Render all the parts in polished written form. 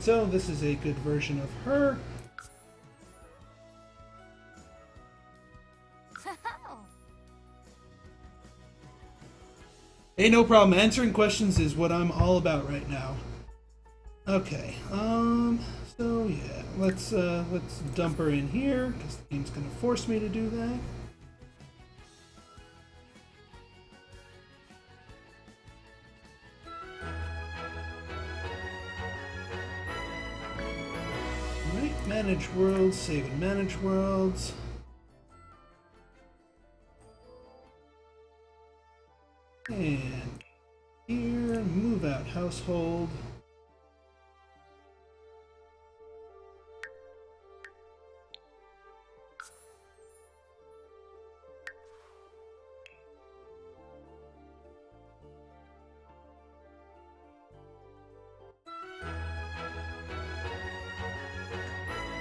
So this is a good version of her. Hey, no problem. Answering questions is what I'm all about right now. Okay. So yeah, let's dump her in here because the game's gonna force me to do that. Alright, manage worlds, save and manage worlds. And here, move out household.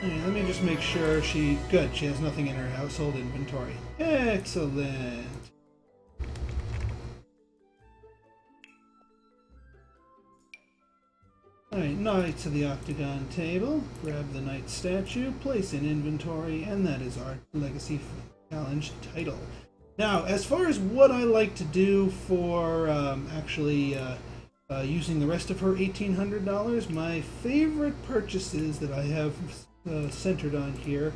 Okay, let me just make sure she has nothing in her household inventory. Excellent. Alright, knight to the octagon table, grab the knight statue, place in inventory, and that is our legacy challenge title. Now, as far as what I like to do for using the rest of her $1,800, my favorite purchases that I have centered on here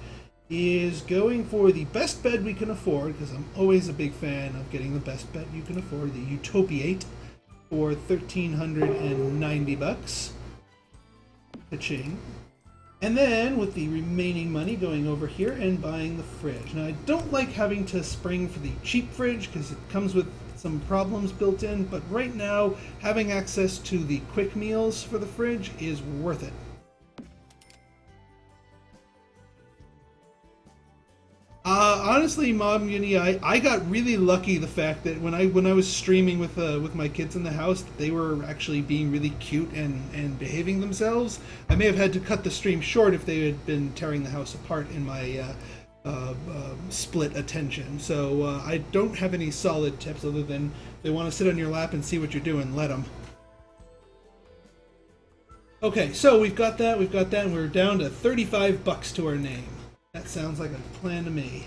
is going for the best bed we can afford, because I'm always a big fan of getting the best bed you can afford, the Utopiate, for $1,390. Ka-ching. And then with the remaining money going over here and buying the fridge. Now I don't like having to spring for the cheap fridge because it comes with some problems built in, but right now having access to the quick meals for the fridge is worth it. Honestly, Mom, I got really lucky the fact that when I was streaming with my kids in the house, that they were actually being really cute and behaving themselves. I may have had to cut the stream short if they had been tearing the house apart in my split attention. So I don't have any solid tips other than if they want to sit on your lap and see what you're doing, let them. Okay, so we've got that, and we're down to $35 to our name. That sounds like a plan to me.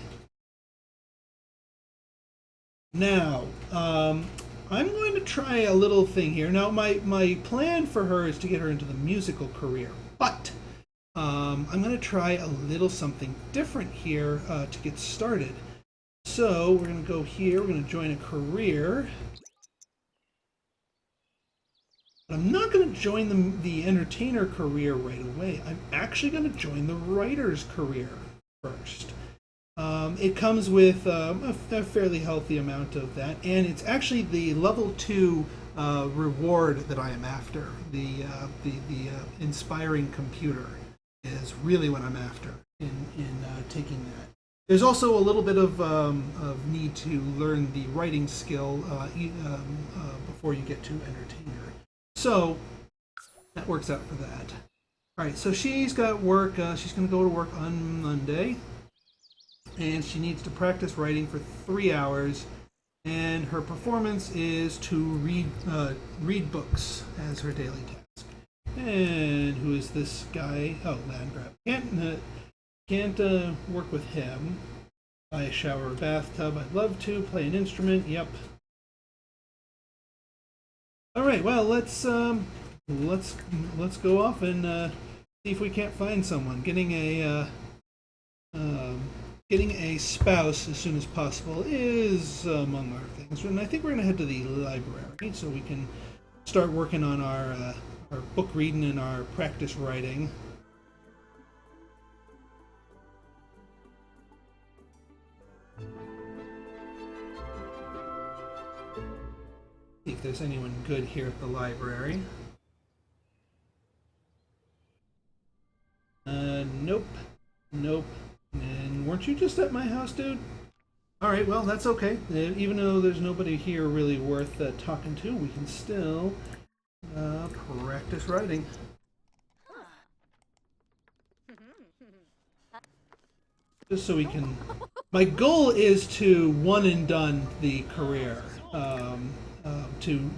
Now, I'm going to try a little thing here. Now, my plan for her is to get her into the musical career, but I'm going to try a little something different here to get started. So we're going to go here, we're going to join a career. But I'm not going to join the entertainer career right away. I'm actually going to join the writer's career first. It comes with a fairly healthy amount of that, and it's actually the level 2 reward that I am after. The inspiring computer is really what I'm after in taking that. There's also a little bit of need to learn the writing skill before you get to entertainer. So that works out for that. All right, so she's got work. She's going to go to work on Monday, and she needs to practice writing for 3 hours. And her performance is to read books as her daily task. And who is this guy? Oh, Landgrab. Can't work with him. Buy a shower or bathtub. I'd love to. Play an instrument. Yep. All right. Well, let's go off and see if we can't find someone. Getting a spouse as soon as possible is among our things. And I think we're going to head to the library so we can start working on our book reading and our practice writing. See if there's anyone good here at the library. Nope. And weren't you just at my house, dude? Alright, well, that's okay. Even though there's nobody here really worth talking to, we can still practice writing. Just so we can... My goal is to one and done the career. To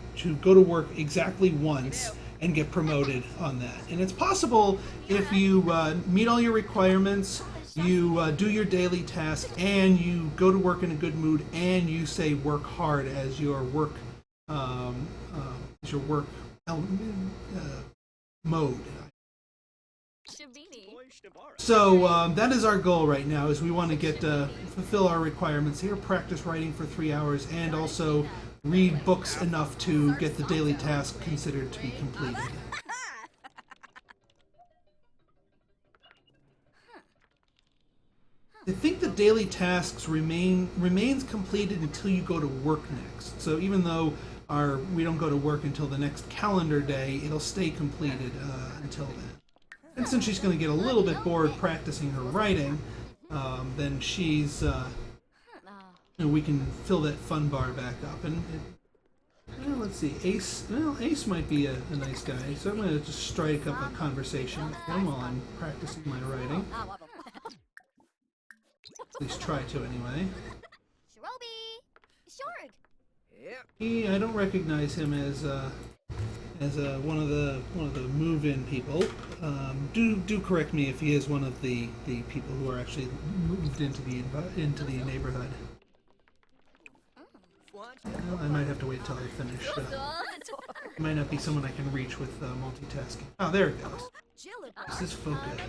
go to work exactly once, and get promoted on that. And it's possible if you meet all your requirements, you do your daily task, and you go to work in a good mood, and you say work hard as your work mode. So that is our goal right now. Is we want to get fulfill our requirements here, practice writing for 3 hours, and also read books enough to get the daily task considered to be completed. I think the daily tasks remains completed until you go to work next. So even though we don't go to work until the next calendar day, it'll stay completed until then. And since she's going to get a little bit bored practicing her writing, then she's we can fill that fun bar back up. And let's see, Ace. Well, Ace might be a nice guy, so I'm going to just strike up a conversation with him while I'm practicing my writing. At least try to, anyway. I don't recognize him as one of the move-in people. Do correct me if he is one of the people who are actually moved into the neighborhood. Well, I might have to wait till I finish. It might not be someone I can reach with multitasking. Oh, there it goes. This is focus.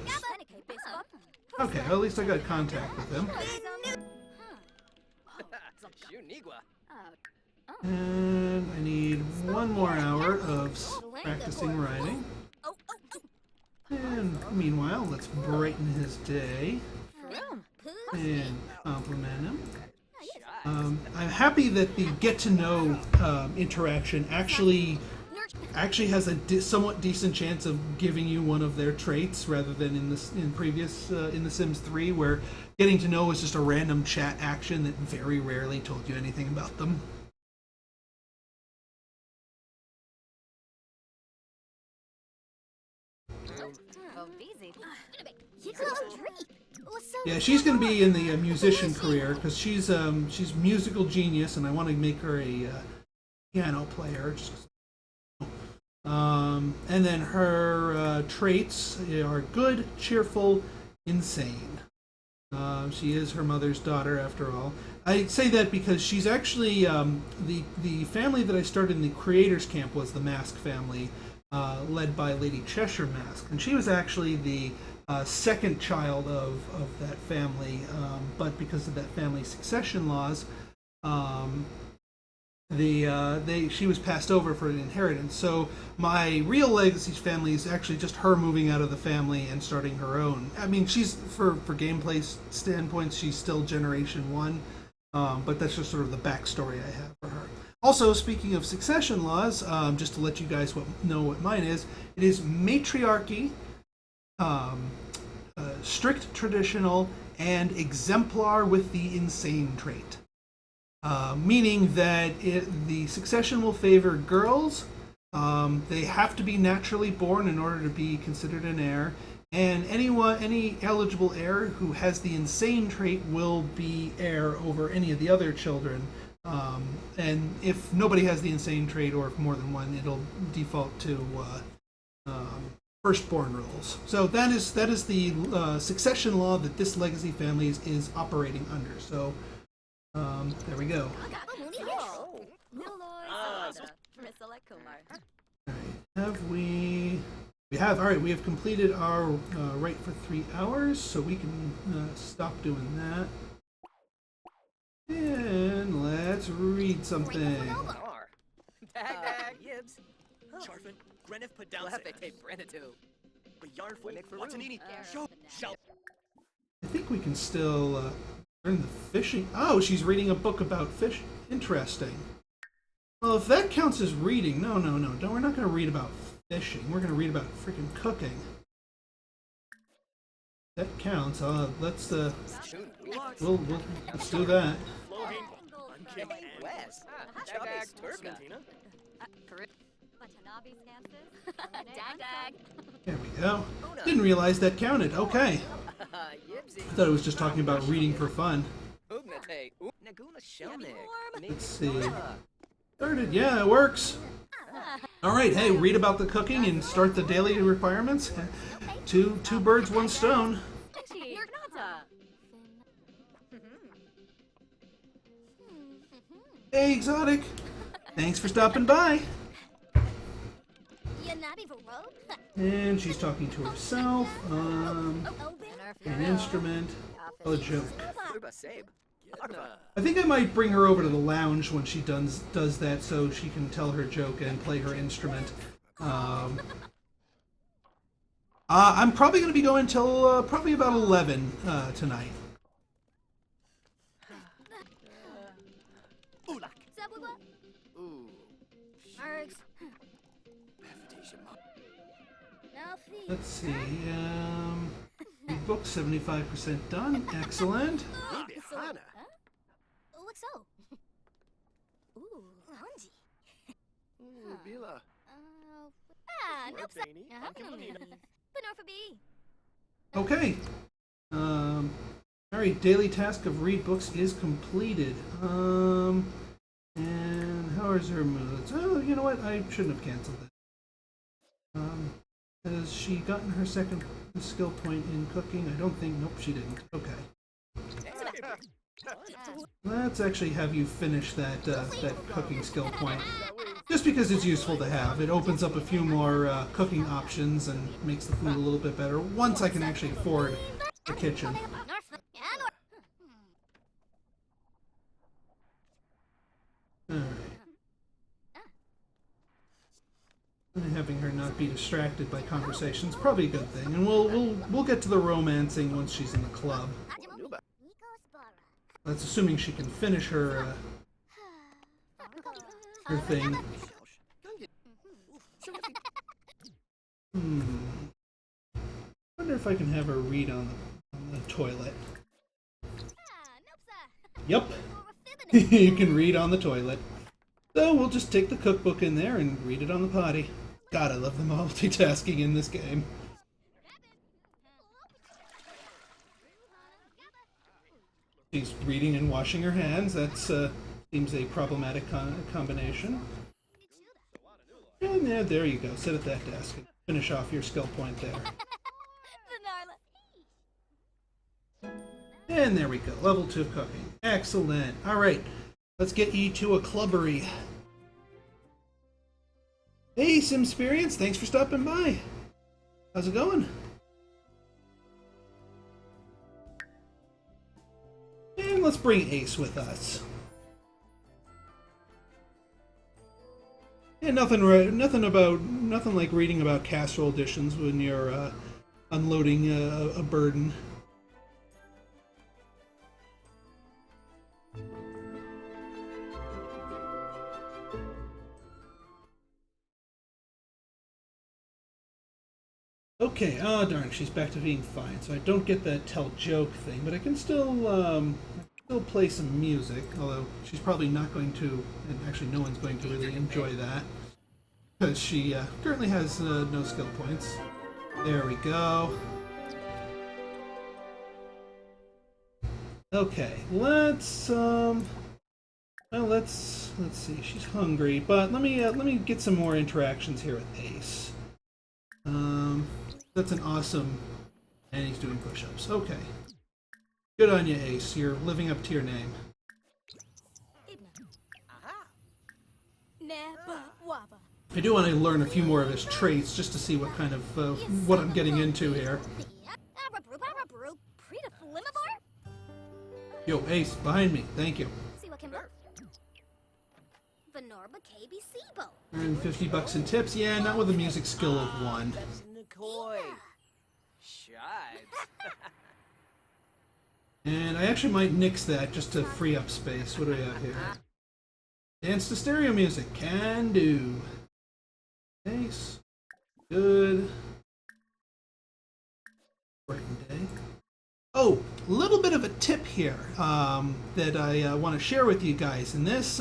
Okay, well, at least I got contact with him. And I need 1 more hour of practicing writing. And meanwhile, let's brighten his day and compliment him. I'm happy that the get-to-know interaction actually has a somewhat decent chance of giving you one of their traits, rather than in The Sims 3, where getting to know is just a random chat action that very rarely told you anything about them. Yeah, she's going to be in the musician career because she's musical genius, and I want to make her a piano player. And then her traits are good, cheerful, insane. She is her mother's daughter, after all. I say that because she's actually the family that I started in the creators camp was the Mask family, led by Lady Cheshire Mask, and she was actually the second child of that family, but because of that family's succession laws, she was passed over for an inheritance. So my real legacy family is actually just her moving out of the family and starting her own. I mean, she's for gameplay standpoints, she's still Generation 1, but that's just sort of the backstory I have for her. Also, speaking of succession laws, just to let you guys know what mine is, it is matriarchy, strict traditional, and exemplar with the insane trait. Meaning that the succession will favor girls. They have to be naturally born in order to be considered an heir, and any eligible heir who has the insane trait will be heir over any of the other children. And if nobody has the insane trait, or if more than one, it'll default to firstborn rules. So that is the succession law that this legacy family is operating under. So there we go. Alright, we have completed our write for 3 hours, so we can stop doing that. And let's read something. I think we can still learn the fishing. Oh, she's reading a book about fish. Interesting. Well, if that counts as reading, no, we're not going to read about fishing. We're going to read about freaking cooking. That counts. Let's do that. There we go. Didn't realize that counted. Okay. I thought it was just talking about reading for fun. Let's see. Started. Yeah, it works. All right, hey, read about the cooking and start the daily requirements. Two birds, one stone. Hey, Exotic. Thanks for stopping by. And she's talking to herself. An instrument. A joke. I think I might bring her over to the lounge when she does that, so she can tell her joke and play her instrument. I'm probably going to be going till probably about 11 tonight. Let's see. Book 75% done. Excellent. Okay. Alright, daily task of read books is completed. And how is her moods? Oh, you know what? I shouldn't have canceled that. Has she gotten her second skill point in cooking? I don't think. Nope, she didn't. Okay. Let's actually have you finish that cooking skill point. Just because it's useful to have. It opens up a few more cooking options and makes the food a little bit better once I can actually afford the kitchen. Alright. And having her not be distracted by conversations probably a good thing. And we'll get to the romancing once she's in the club. That's assuming she can finish her her thing. Wonder if I can have her read on the toilet. Yep. You can read on the toilet. So we'll just take the cookbook in there and read it on the potty. God, I love the multitasking in this game. She's reading and washing her hands. That's seems a problematic combination. And there you go. Sit at that desk and finish off your skill point there. And there we go. Level 2 cooking. Excellent. All right. Let's get you to a clubbery. Hey, Simsperience. Thanks for stopping by. How's it going? And let's bring Ace with us. Yeah, nothing like reading about casserole dishes when you're unloading a burden. Okay, oh darn, she's back to being fine, so I don't get that tell joke thing, but I can still play some music, although she's probably not going to, and actually no one's going to really enjoy that, because she currently has no skill points. There we go. Okay, let's see, she's hungry, but let me get some more interactions here with Ace. That's an awesome... And he's doing push-ups. Okay. Good on you, Ace. You're living up to your name. I do want to learn a few more of his traits just to see what kind of... what I'm getting into here. Yo, Ace, behind me. Thank you. Earn $50 in tips? Yeah, not with a music skill of 1. And I actually might nix that just to free up space. What do we have here? Dance to stereo music. Can do. Nice. Good. Brighten day. Oh, a little bit of a tip here that I want to share with you guys. And this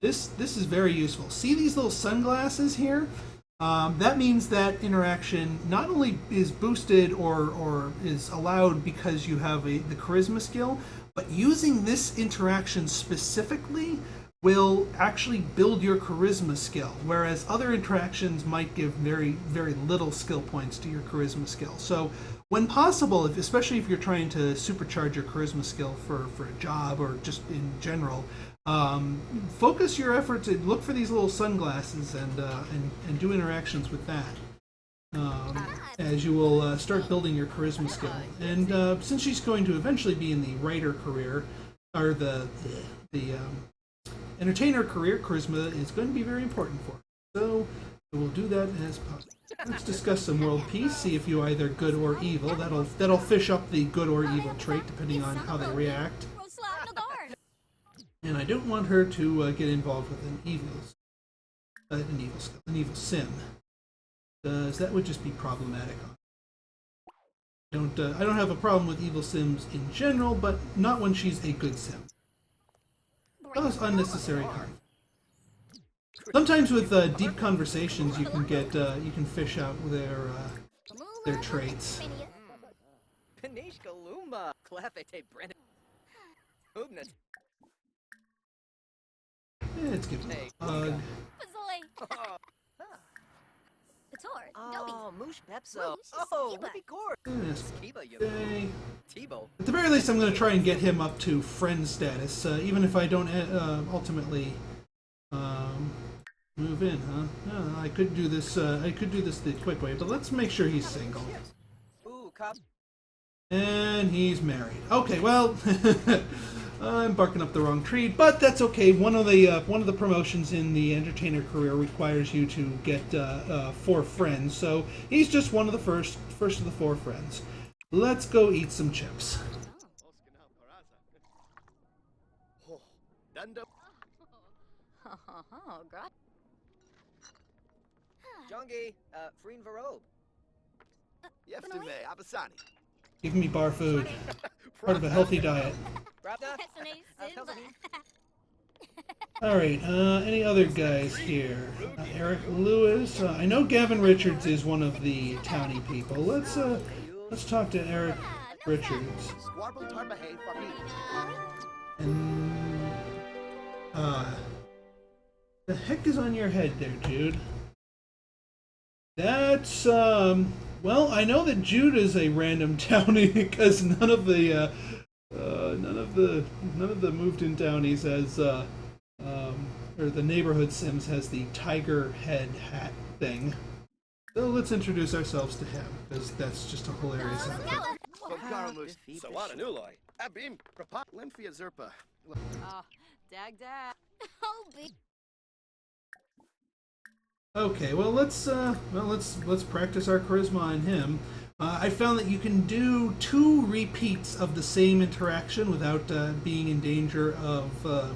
is very useful. See these little sunglasses here? That means that interaction not only is boosted or is allowed because you have the charisma skill, but using this interaction specifically will actually build your charisma skill, whereas other interactions might give very, very little skill points to your charisma skill. So when possible, especially if you're trying to supercharge your charisma skill for a job or just in general, focus your efforts and look for these little sunglasses and do interactions with that. As you will start building your charisma skill. And since she's going to eventually be in the writer career, or the entertainer career, charisma is going to be very important for her. So we'll do that as possible. Let's discuss some world peace, see if you're either good or evil. That'll fish up the good or evil trait depending on how they react. And I don't want her to get involved with an evil sim. Because that would just be problematic. I don't have a problem with evil sims in general, but not when she's a good sim. Cause unnecessary harm. Sometimes with deep conversations, you can fish out their traits. Let's give him a hug. At the very least, I'm going to try and get him up to friend status, even if I don't ultimately move in. I could do this. I could do this the quick way, but let's make sure he's single. And he's married. Okay, well, I'm barking up the wrong tree, but that's okay. One of the promotions in the entertainer career requires you to get 4 friends, so he's just one of the first of the 4 friends. Let's go eat some chips. Give me bar food. Part of a healthy diet. Alright, any other guys here? Eric Lewis. I know Gavin Richards is one of the townie people. Let's talk to Eric Richards. And the heck is on your head there, Jude? That's well, I know that Jude is a random townie because none of the moved-in townies has or the neighborhood Sims has the tiger head hat thing. So let's introduce ourselves to him because that's just a hilarious outfit. Okay, well let's practice our charisma on him. I found that you can do 2 repeats of the same interaction without being in danger of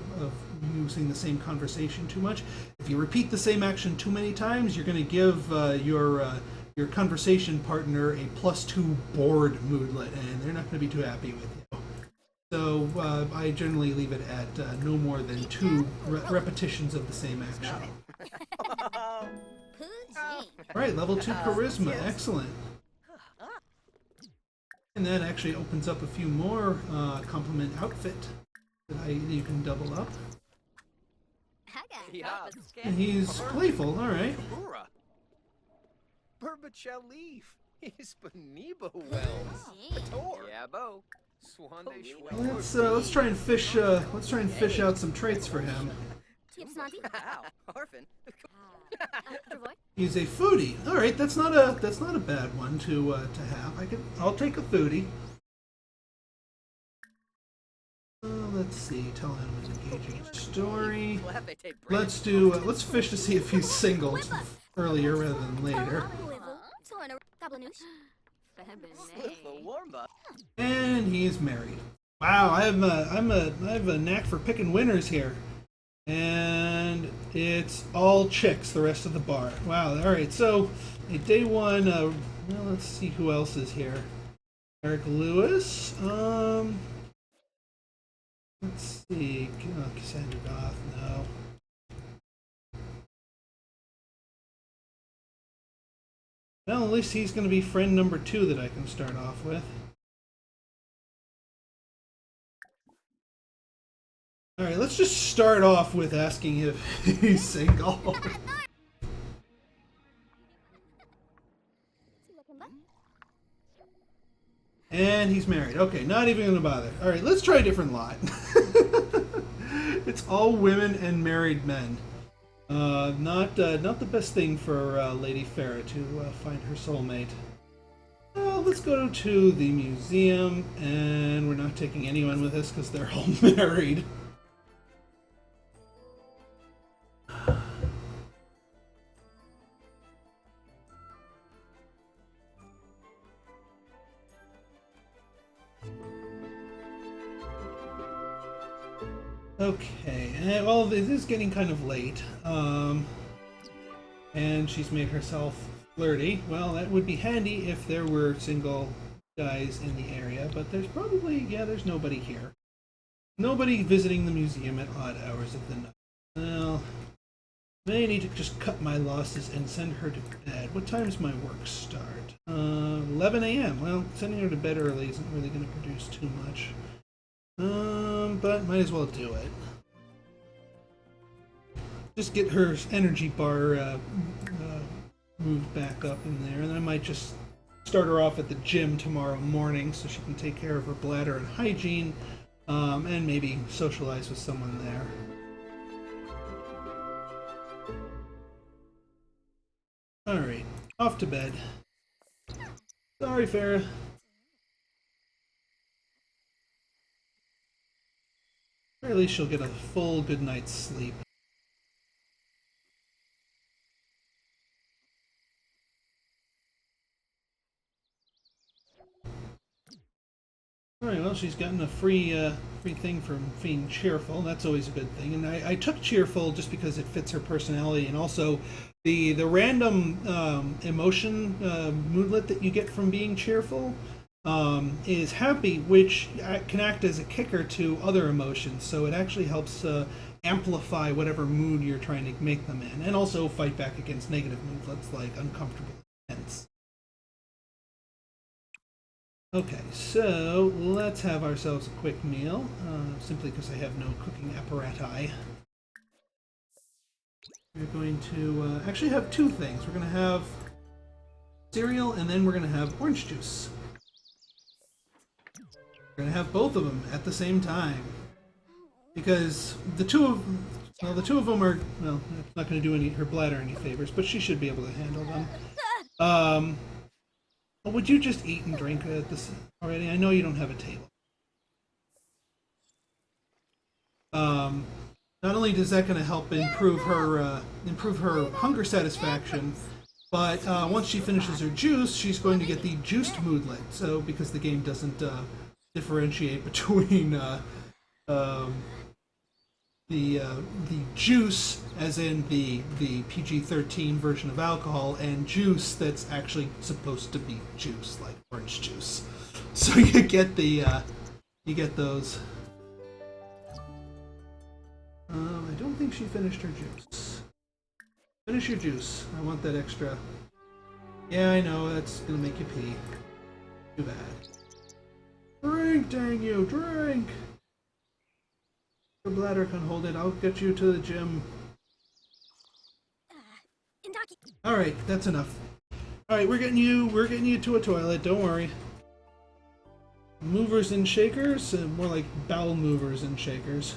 using the same conversation too much. If you repeat the same action too many times, you're going to give your conversation partner a +2 bored moodlet, and they're not going to be too happy with you. So I generally leave it at no more than 2 repetitions of the same action. Alright, level 2 charisma, excellent. And that actually opens up a few more compliment outfit that you can double up. And he's playful, alright. Let's try and fish out some traits for him. He's a foodie. All right, that's not a bad one to have. I'll take a foodie. Let's see. Tell him an engaging story. Let's fish to see if he's single earlier rather than later. And he's married. Wow, I have a knack for picking winners here. And it's all chicks the rest of the bar. Wow, alright, so day 1, well, let's see who else is here. Eric Lewis, let's see, Cassandra Goth, no. Well, at least he's going to be friend number 2 that I can start off with. All right, let's just start off with asking if he's single. And he's married. Okay, not even gonna bother. All right, let's try a different lot. It's all women and married men. Not the best thing for Lady Farah to find her soulmate. Let's go to the museum, and we're not taking anyone with us because they're all married. Okay, well, it is getting kind of late. And she's made herself flirty. Well, that would be handy if there were single guys in the area, but there's probably, yeah, there's nobody here. Nobody visiting the museum at odd hours of the night. Well, may need to just cut my losses and send her to bed. What time's my work start? 11 a.m. Well, sending her to bed early isn't really going to produce too much. But might as well do it. Just get her energy bar moved back up in there, and then I might just start her off at the gym tomorrow morning so she can take care of her bladder and hygiene, and maybe socialize with someone there. Alright, off to bed. Sorry, Farah. Or at least she'll get a full good night's sleep. Alright, well, she's gotten a free thing from being cheerful. That's always a good thing. And I took cheerful just because it fits her personality, and also the random emotion moodlet that you get from being cheerful is happy, which can act as a kicker to other emotions. So it actually helps amplify whatever mood you're trying to make them in, and also fight back against negative moodlets like uncomfortable and tense. Okay, so let's have ourselves a quick meal, simply because I have no cooking apparatus. We're going to actually have two things. We're going to have cereal, and then we're going to have orange juice. We're going to have both of them at the same time, because the two of them are, well, it's not going to do her bladder any favors, but she should be able to handle them. Would you just eat and drink at this already? I know you don't have a table. Not only does that going to help improve her hunger satisfaction, but once she finishes her juice, she's going to get the juiced moodlet. So because the game doesn't differentiate between the juice, as in the PG-13 version of alcohol, and juice that's actually supposed to be juice, like orange juice. So you get those. I don't think she finished her juice. Finish your juice. I want that extra. Yeah, I know, that's gonna make you pee. Too bad. Drink, dang you, drink! Your bladder can hold it. I'll get you to the gym. Alright, that's enough. Alright, we're getting you to a toilet, don't worry. Movers and shakers? More like bowel movers and shakers.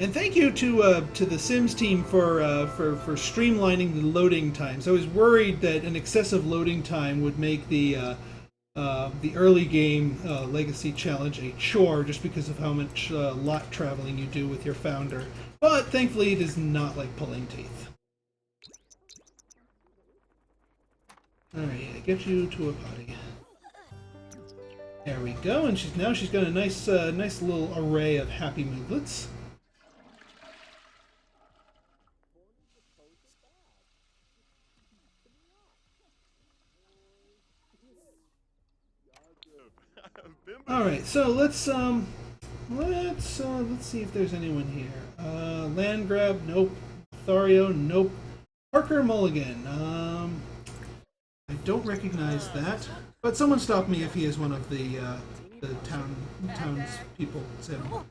And thank you to the Sims team for streamlining the loading times. I was worried that an excessive loading time would make the early game legacy challenge a chore, just because of how much lot traveling you do with your founder. But thankfully, it is not like pulling teeth. All right, get you to a potty. There we go, and she's got a nice little array of happy moodlets. All right, so let's see if there's anyone here. Land grab, nope. Thario, nope. Parker Mulligan. I don't recognize that, but someone stop me if he is one of the townspeople. So.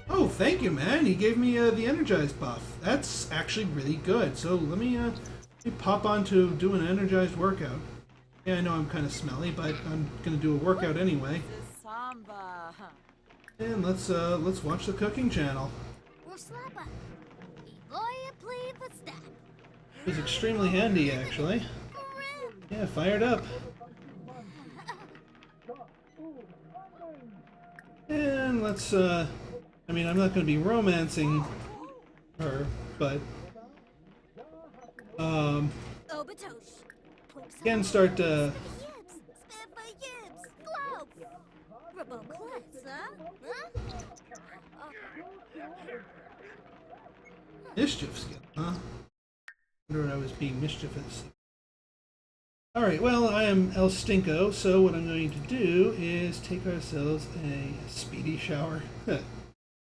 Oh, thank you, man. He gave me the energized buff. That's actually really good. So let me pop on to do an energized workout. Yeah, I know I'm kind of smelly, but I'm gonna do a workout anyway. And let's watch the cooking channel. It's extremely handy, actually. Yeah, fired up. And let's I mean, I'm not going to be romancing her, but can start mischief skill, huh? I wonder what I was being mischievous. Alright, well, I am El Stinko, so what I'm going to do is take ourselves a speedy shower.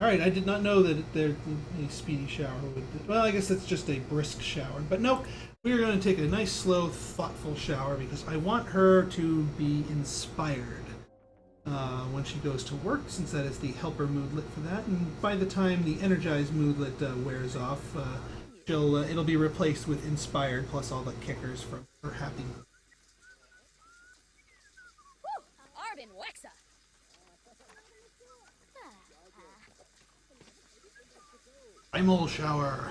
Alright, I did not know that a speedy shower would be. Well, I guess that's just a brisk shower. But nope, we're going to take a nice, slow, thoughtful shower because I want her to be inspired when she goes to work, since that is the helper moodlet for that. And by the time the energized moodlet wears off, it'll be replaced with inspired plus all the kickers from her happy mood. Primal shower.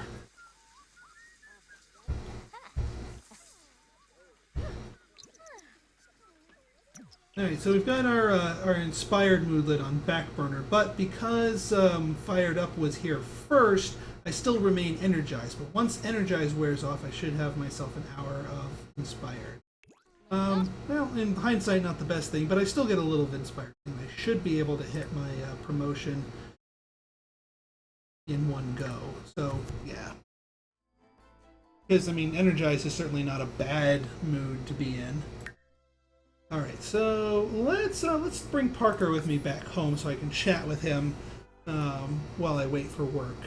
Alright, so we've got our inspired moodlet on back burner, but because Fired Up was here first, I still remain energized. But once energized wears off, I should have myself an hour of inspired. Well, in hindsight, not the best thing, but I still get a little of inspired. I should be able to hit my promotion in one go. So yeah, because I mean, energized is certainly not a bad mood to be in. All right, so let's bring Parker with me back home so I can chat with him while I wait for work.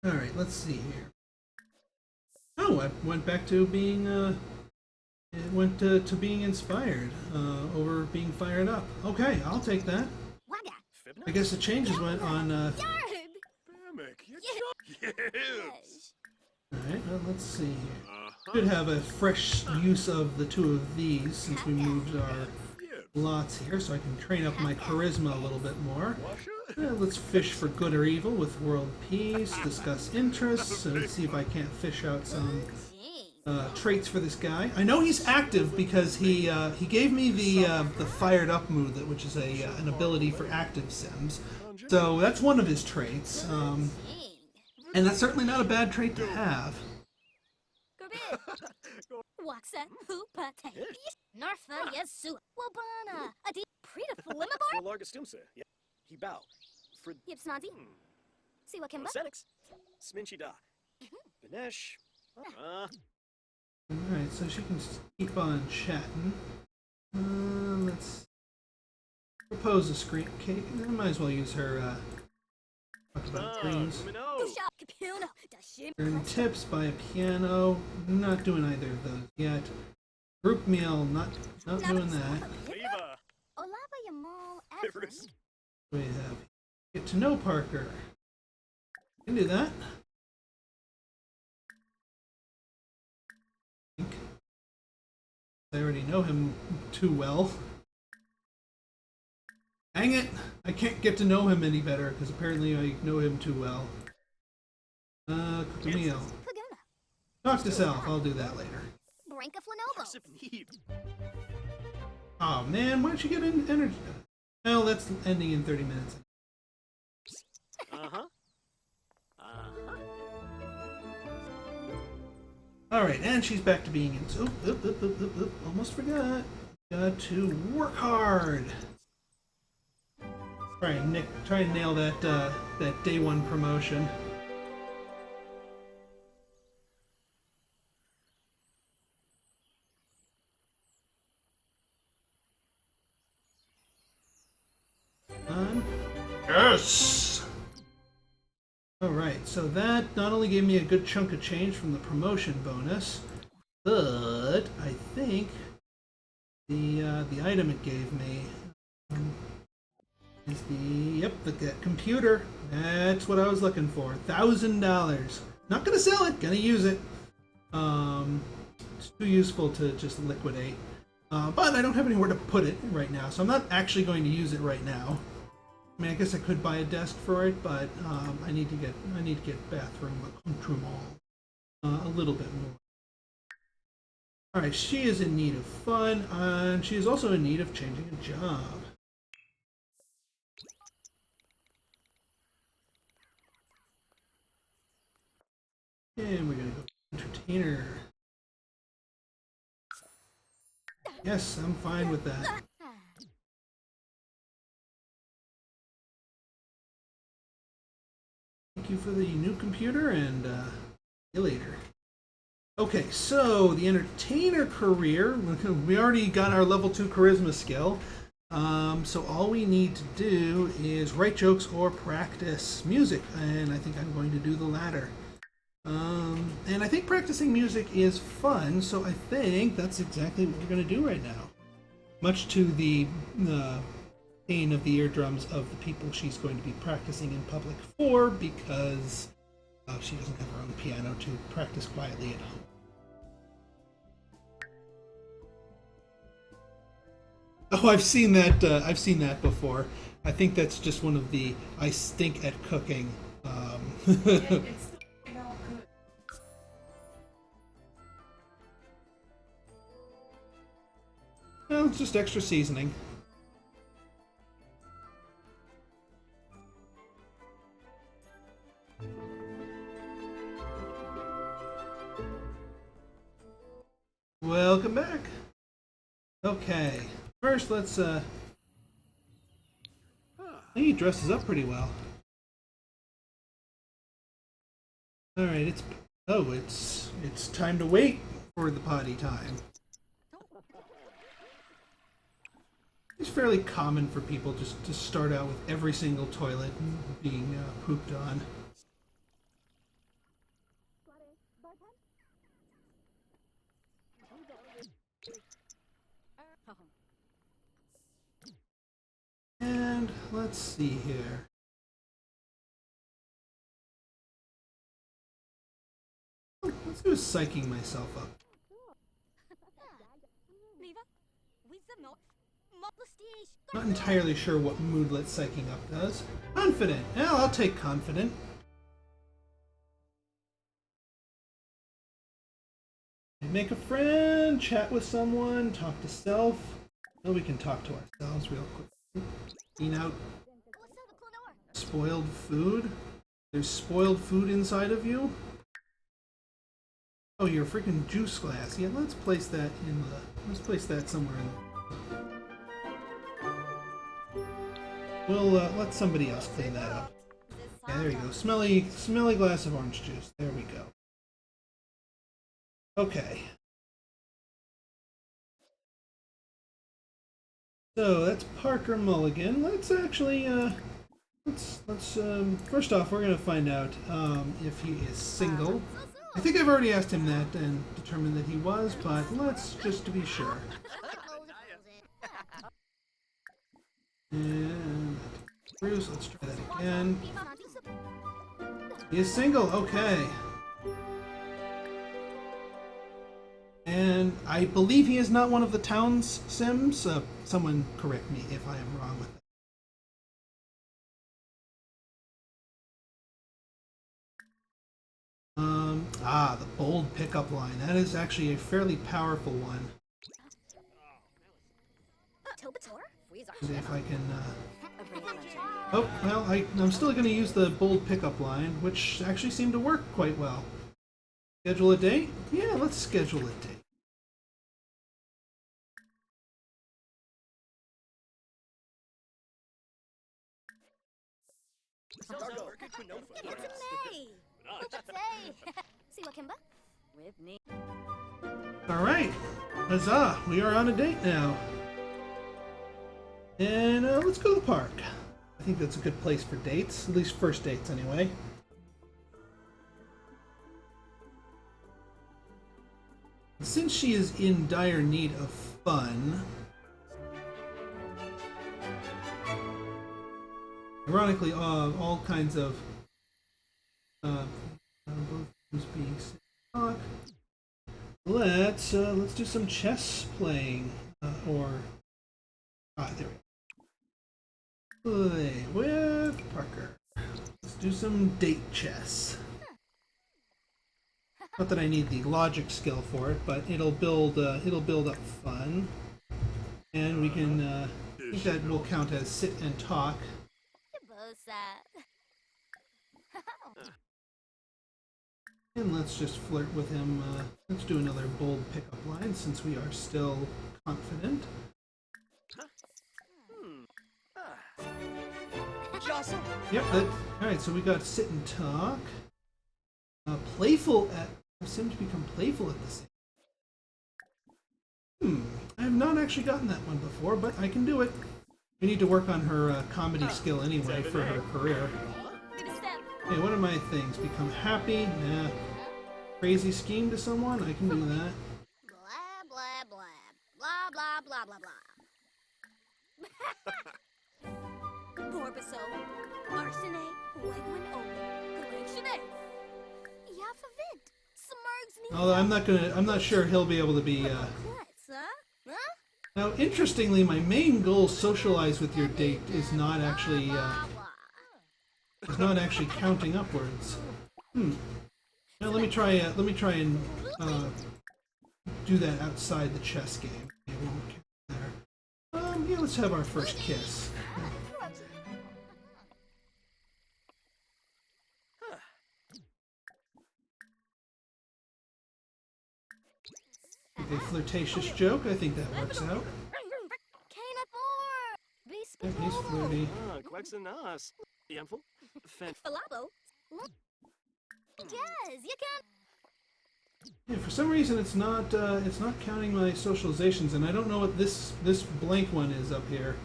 All right, let's see here. Oh, I went back to being it went to being inspired over being fired up. Okay, I'll take that. I guess the changes went on. All right, well, let's see here. Should have a fresh use of the two of these since we moved our lots here, so I can train up my charisma a little bit more. Let's fish for good or evil with world peace, discuss interests, and see if I can't fish out some traits for this guy. I know he's active because he gave me the fired up moodlet, which is an ability for active sims. So that's one of his traits, and that's certainly not a bad trait to have. Alright, so she can keep on chatting. Let's propose a screen. Okay, I might as well use her talk about dreams. Earn tips, buy a piano. Not doing either of those yet. Group meal, not doing that. We have get to know Parker. Can do that. I already know him too well. Dang it! I can't get to know him any better because apparently I know him too well. Cook a meal. Talk to self. I'll do that later. Oh man, why don't you get in energy? Well, that's ending in 30 minutes. Alright, and she's back to being in. Almost forgot. Got to work hard. All right, Nick, try and nail that that day one promotion. Yes! Alright, so that not only gave me a good chunk of change from the promotion bonus, but I think the item it gave me is the computer. That's what I was looking for. $1,000. Not gonna sell it, gonna use it. It's too useful to just liquidate. But I don't have anywhere to put it right now, so I'm not actually going to use it right now. I mean, I guess I could buy a desk for it, but I need to get bathroom accoutrement a little bit more. All right, she is in need of fun, and she is also in need of changing a job. And we're gonna go entertainer. Yes, I'm fine with that. Thank you for the new computer, and see you later. Okay, so the entertainer career, we already got our level 2 charisma skill. So all we need to do is write jokes or practice music, and I think I'm going to do the latter. And I think practicing music is fun, so I think that's exactly what we're going to do right now. Much to the pain of the eardrums of the people she's going to be practicing in public for, because she doesn't have her own piano to practice quietly at home. Oh, I've seen that. I've seen that before. I think that's just one of the "I stink at cooking." It's all good. Well, it's just extra seasoning. Welcome back. Okay. First, let's he dresses up pretty well. All right, it's time to wait for the potty time. It's fairly common for people just to start out with every single toilet being pooped on. And let's see here. Let's do psyching myself up. Not entirely sure what moodlet psyching up does. Confident. Yeah, I'll take confident. Make a friend, chat with someone, talk to self. Well, we can talk to ourselves real quick. Clean out spoiled food. There's spoiled food inside of you. Oh, your freaking juice glass. Yeah, let's place that in the. Let's place that somewhere in. We'll let somebody else clean that up. Yeah, there you go. Smelly glass of orange juice. There we go. Okay. So that's Parker Mulligan. Let's actually let's first off we're gonna find out if he is single. I think I've already asked him that and determined that he was, but let's just to be sure. And Bruce, let's try that again. He is single, okay. And I believe he is not one of the town's Sims. Someone correct me if I am wrong with that. The bold pickup line. That is actually a fairly powerful one. See if I can. Oh, well, I'm still going to use the bold pickup line, which actually seemed to work quite well. Schedule a date? Yeah, let's schedule a date. Alright, huzzah, we are on a date now. And let's go to the park. I think that's a good place for dates, at least first dates anyway. Since she is in dire need of fun, ironically, all kinds of both being talk. Let's do some chess playing, there we go. Play with Parker. Let's do some date chess. Not that I need the logic skill for it, but it'll build up fun, and we can. I think that will count as sit and talk. And let's just flirt with him. Let's do another bold pickup line since we are still confident. Yep. Alright, so we got sit and talk. Playful at. Seem to become playful at the same. I have not actually gotten that one before, but I can do it. We need to work on her comedy skill anyway for her career. Hey, what are my things? Become happy? Nah. Crazy scheme to someone? I can do that. Blah, blah, blah. Blah, blah, blah, blah, blah. Borbiso. Arsene. Wegwin Open. Collection. Yafavit. Although I'm not sure he'll be able to be. Now, interestingly, my main goal, socialize with your date, is not actually counting upwards. Now let me try and do that outside the chess game. It won't count there. Yeah, let's have our first kiss. A flirtatious joke, I think that works out. Yeah, he's flirty. Yeah, for some reason it's not counting my socializations, and I don't know what this blank one is up here.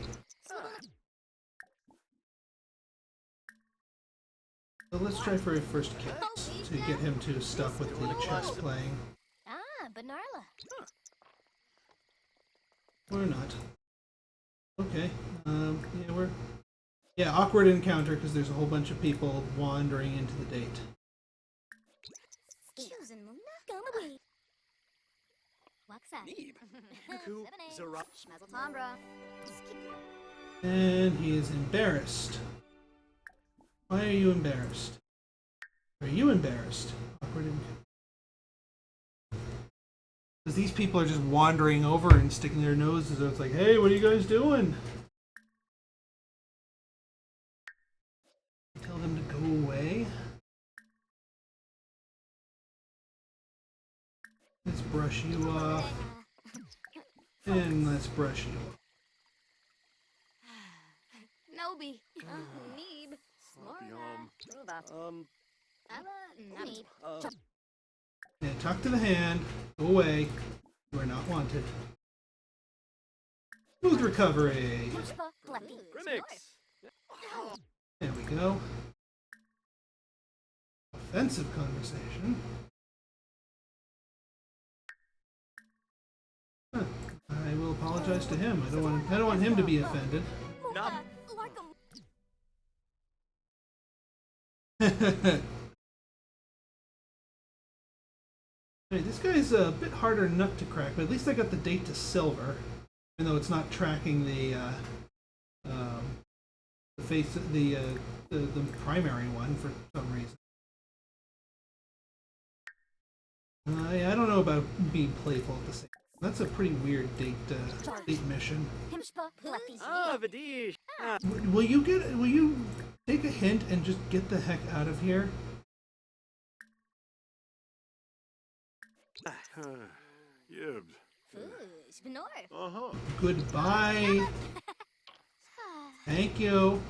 So let's try for a first kiss to get him to stop with the chess playing. Benarla. Or not. Okay. Yeah, awkward encounter because there's a whole bunch of people wandering into the date. And he is embarrassed. Why are you embarrassed? Are you embarrassed? Awkward encounter. Because these people are just wandering over and sticking their noses out. It's like, hey, what are you guys doing? Tell them to go away. Let's brush you off. And let's brush you off. Nobi. Neeb. Yeah, talk to the hand. Go away. You are not wanted. Smooth recovery. There we go. Offensive conversation. Huh. I will apologize to him. I don't want him to be offended. Hey, this guy's a bit harder nut to crack, but at least I got the date to silver, even though it's not tracking the primary one for some reason. Yeah, I don't know about being playful at the same time. That's a pretty weird date mission. Will you take a hint and just get the heck out of here? Goodbye. Thank you.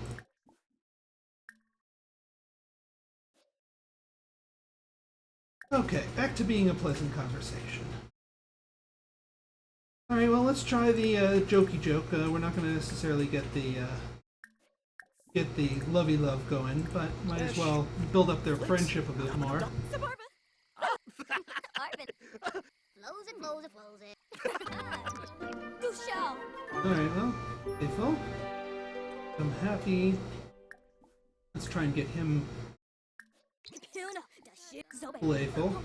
Okay, back to being a pleasant conversation. All right, well, let's try the jokey joke. We're not going to necessarily get the lovey love going, but might as well build up their friendship a bit more. Arvin. Flows it, flows it, flows it. Do show. Alright, well, playful. I'm happy. Let's try and get him playful.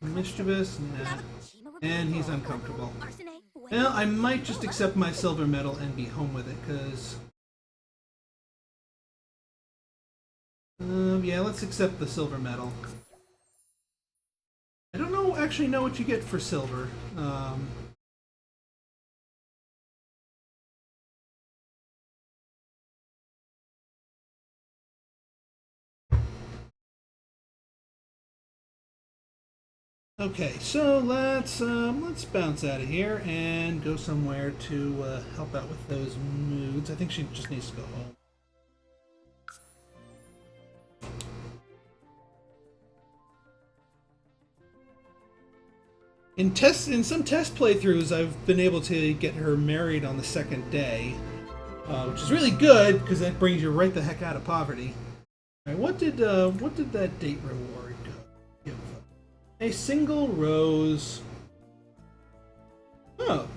Mischievous? Nah. And he's uncomfortable. Well, I might just accept my silver medal and be home with it, because... yeah, let's accept the silver medal. I don't actually know what you get for silver. Okay, so let's bounce out of here and go somewhere to help out with those moods. I think she just needs to go home. In some test playthroughs, I've been able to get her married on the second day, which is really good because that brings you right the heck out of poverty. All right, what did that date reward give? A single rose. Oh,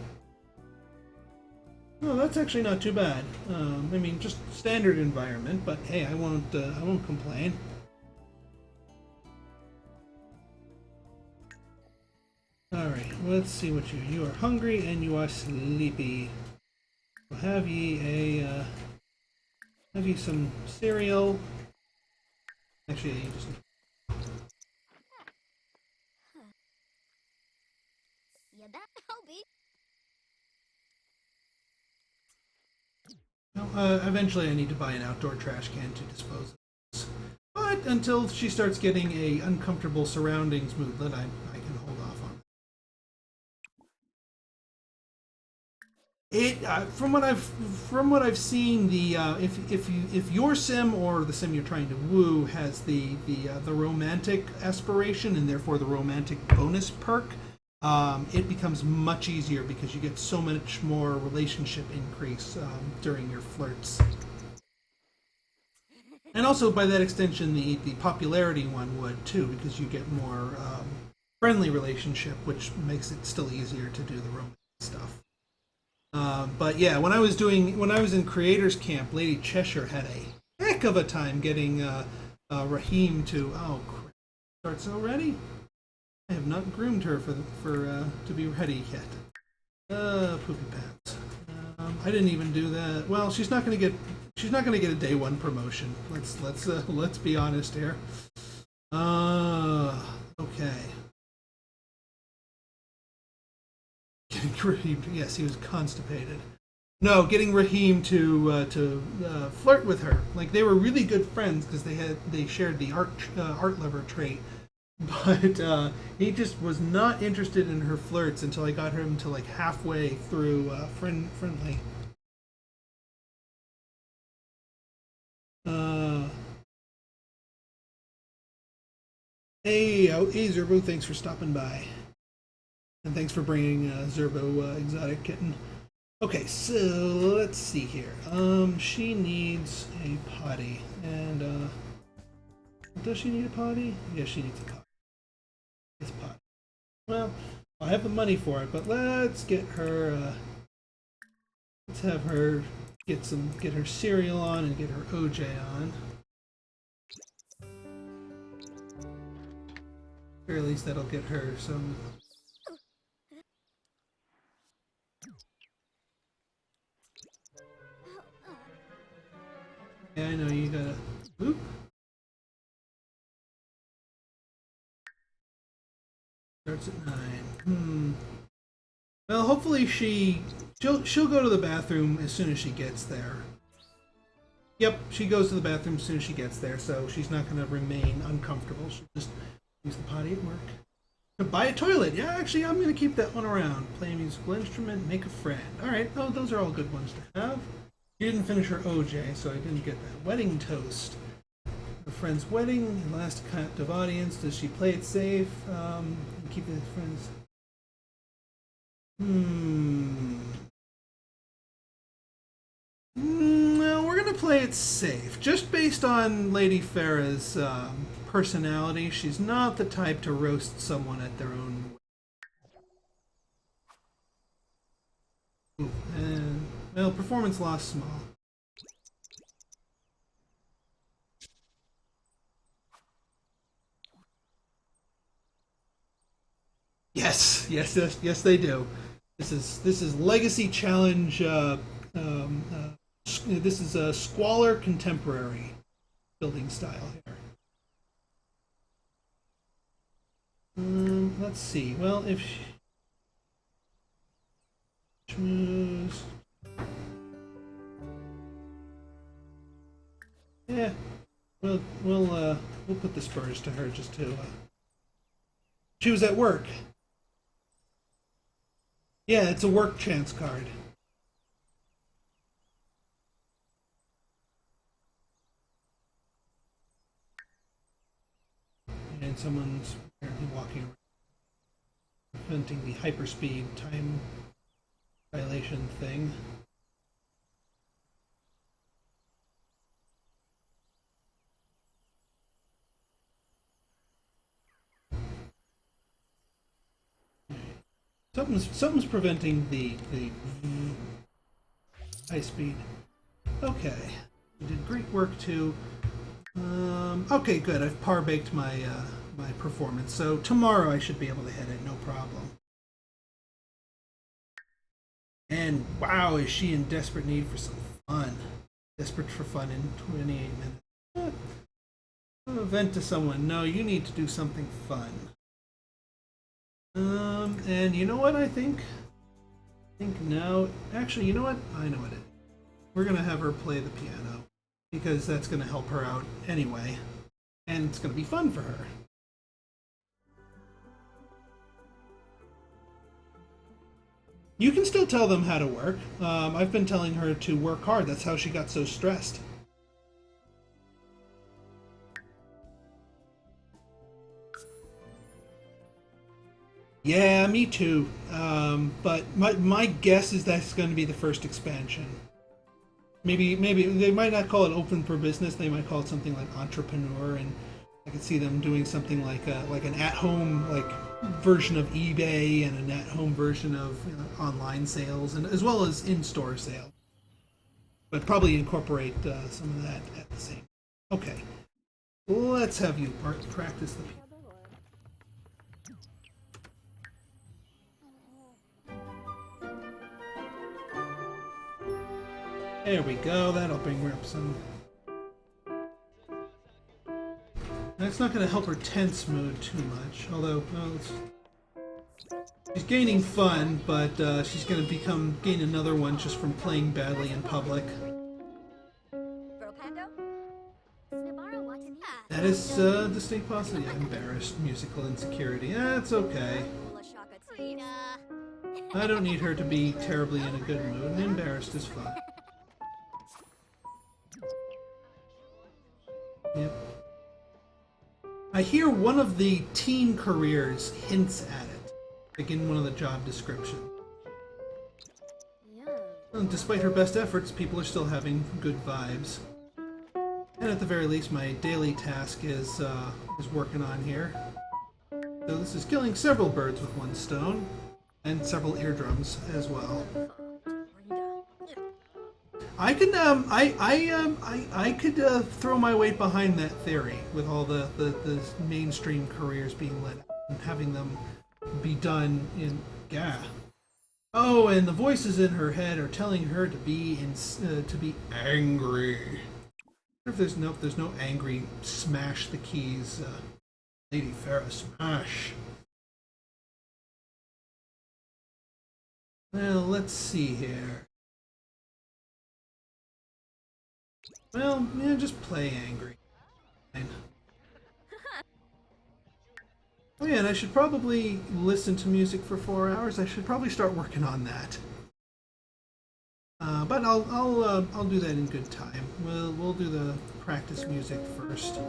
no, that's actually not too bad. I mean, just standard environment, but hey, I won't complain. Alright, let's see what you are hungry and you are sleepy. We'll have ye some cereal. Actually, you just... You bet I'll be. Well, eventually I need to buy an outdoor trash can to dispose of this. But until she starts getting a uncomfortable surroundings mood, then I can hold off on it. From what I've seen, the if your sim or the sim you're trying to woo has the romantic aspiration and therefore the romantic bonus perk, it becomes much easier because you get so much more relationship increase during your flirts. And also, by that extension, the popularity one would too, because you get more friendly relationship, which makes it still easier to do the romance stuff. But yeah, when I was in Creators Camp, Lady Cheshire had a heck of a time getting Raheem to starts already. I have not groomed her for to be ready yet. Poopy pants. I didn't even do that. Well, she's not gonna get a day one promotion. Let's be honest here. Okay. Getting Raheem. Yes, he was constipated. No, getting Raheem to flirt with her. Like, they were really good friends because they shared the art lover trait. But he just was not interested in her flirts until I got him to like halfway through friendly. Hey Zerbo, thanks for stopping by, and thanks for bringing Zerbo exotic kitten. Okay, so let's see here. She needs a potty, and does she need a potty? Yes, she needs a potty. This pot. Well, I have the money for it, but let's get her. Let's have her get her cereal on and get her OJ on. Or at least that'll get her some. Yeah, I know you gotta. Oop. Starts at 9. Well, hopefully she'll go to the bathroom as soon as she gets there. Yep, she goes to the bathroom as soon as she gets there, so she's not going to remain uncomfortable. She'll just use the potty at work. Buy a toilet. Yeah, actually, I'm going to keep that one around. Play a musical instrument, make a friend. All right, oh, those are all good ones to have. She didn't finish her OJ, so I didn't get that. Wedding toast. Her friend's wedding, last captive audience. Does she play it safe? Keep the friends. No, we're gonna play it safe. Just based on Lady Farah's personality, she's not the type to roast someone at their own. Ooh, and well, performance loss small. Yes, they do. This is Legacy Challenge. This is a Squalor Contemporary building style here. Let's see. Well, if schmooze. Yeah, we'll put the spurs to her just to. She was at work. Yeah, it's a work chance card. And someone's apparently walking around, preventing the hyperspeed time dilation thing. Something's preventing the high speed. Okay, you did great work too. Okay, good. I've par baked my my performance, so tomorrow I should be able to hit it, no problem. And wow, is she in desperate need for some fun? Desperate for fun in 28 minutes. Vent to someone. No, you need to do something fun. And you know what I think? I think now, actually, you know what? I know what it is. We're gonna have her play the piano because that's gonna help her out anyway, and it's gonna be fun for her. You can still tell them how to work. I've been telling her to work hard. That's how she got so stressed. Yeah, me too. But my guess is that's going to be the first expansion. Maybe they might not call it open for business. They might call it something like entrepreneur, and I could see them doing something like an at-home version of eBay and an at-home version of online sales, and as well as in-store sales. But probably incorporate some of that at the same. Okay, let's have you practice the. There we go. That'll bring her up some. That's not going to help her tense mood too much. Although, well, she's gaining fun, but she's going to gain another one just from playing badly in public. That is a distinct possibility. Embarrassed musical insecurity. That's okay. I don't need her to be terribly in a good mood. Embarrassed is fine. Yep. I hear one of the teen careers hints at it, like in one of the job descriptions. And despite her best efforts, people are still having good vibes. And at the very least, my daily task is working on here. So this is killing several birds with one stone, and several eardrums as well. I could I could throw my weight behind that theory with all the mainstream careers being let and having them be done in Oh, and the voices in her head are telling her to be angry. If there's no angry, smash the keys, Lady Farah, smash. Well, let's see here. Well, yeah, just play angry. Fine. Oh yeah, and I should probably listen to music for 4 hours. I should probably start working on that. But I'll do that in good time. We'll do the practice music first.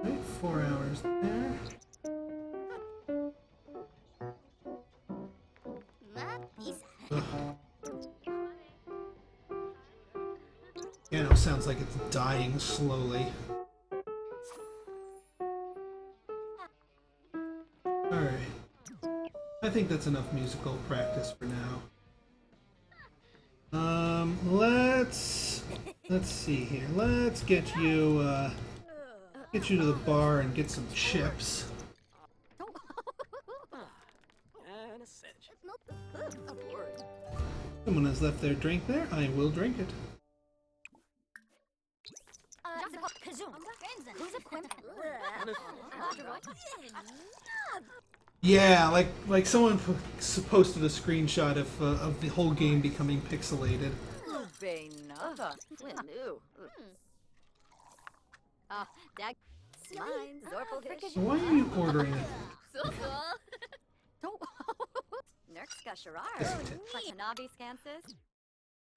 Right, 4 hours there. Ugh. Piano sounds like it's dying slowly. Alright. I think that's enough musical practice for now. Let's see here. Let's get you to the bar and get some chips. Someone has left their drink there. I will drink it. Yeah, like someone posted a screenshot of the whole game becoming pixelated. So why are you ordering it?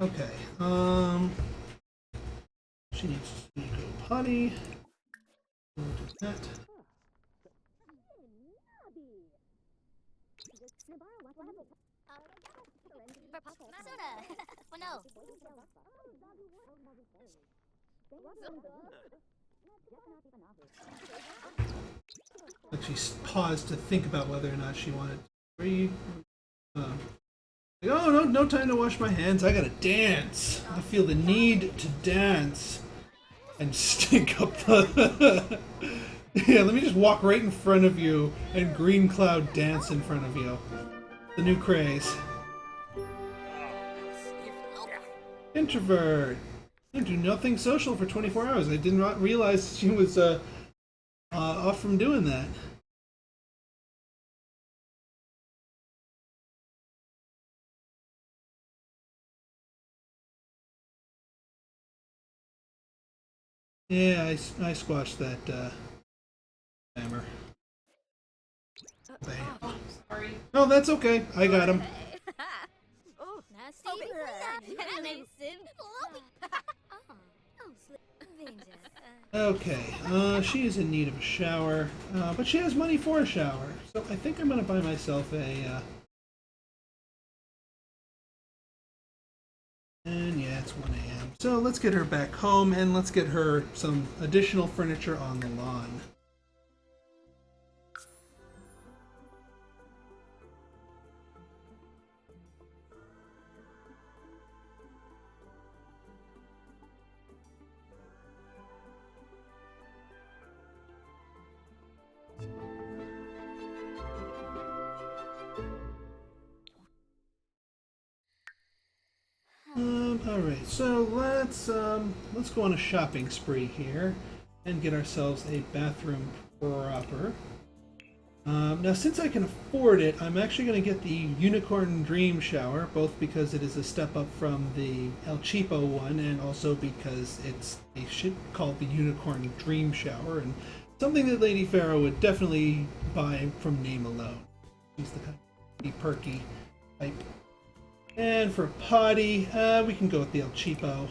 Okay. She needs to go potty. We'll do that. Like she paused to think about whether or not she wanted to read. Like, oh no time to wash my hands. I gotta dance. I feel the need to dance and stink up the. Yeah, let me just walk right in front of you and Green Cloud dance in front of you. The new craze. Introvert. I do nothing social for 24 hours. I did not realize she was off from doing that. Yeah, I squashed that hammer. Oh, sorry. Oh, that's okay. I got him. Okay, she is in need of a shower, but she has money for a shower, so I think I'm gonna buy myself a, and yeah, it's 1 a.m. So let's get her back home, and let's get her some additional furniture on the lawn. Alright, so let's go on a shopping spree here and get ourselves a bathroom proper. Now, since I can afford it, I'm actually going to get the Unicorn Dream Shower, both because it is a step up from the El Cheapo one, and also because it's a shit called the Unicorn Dream Shower, and something that Lady Pharaoh would definitely buy from name alone. She's the kind of perky type. And for potty, we can go with the El Cheapo.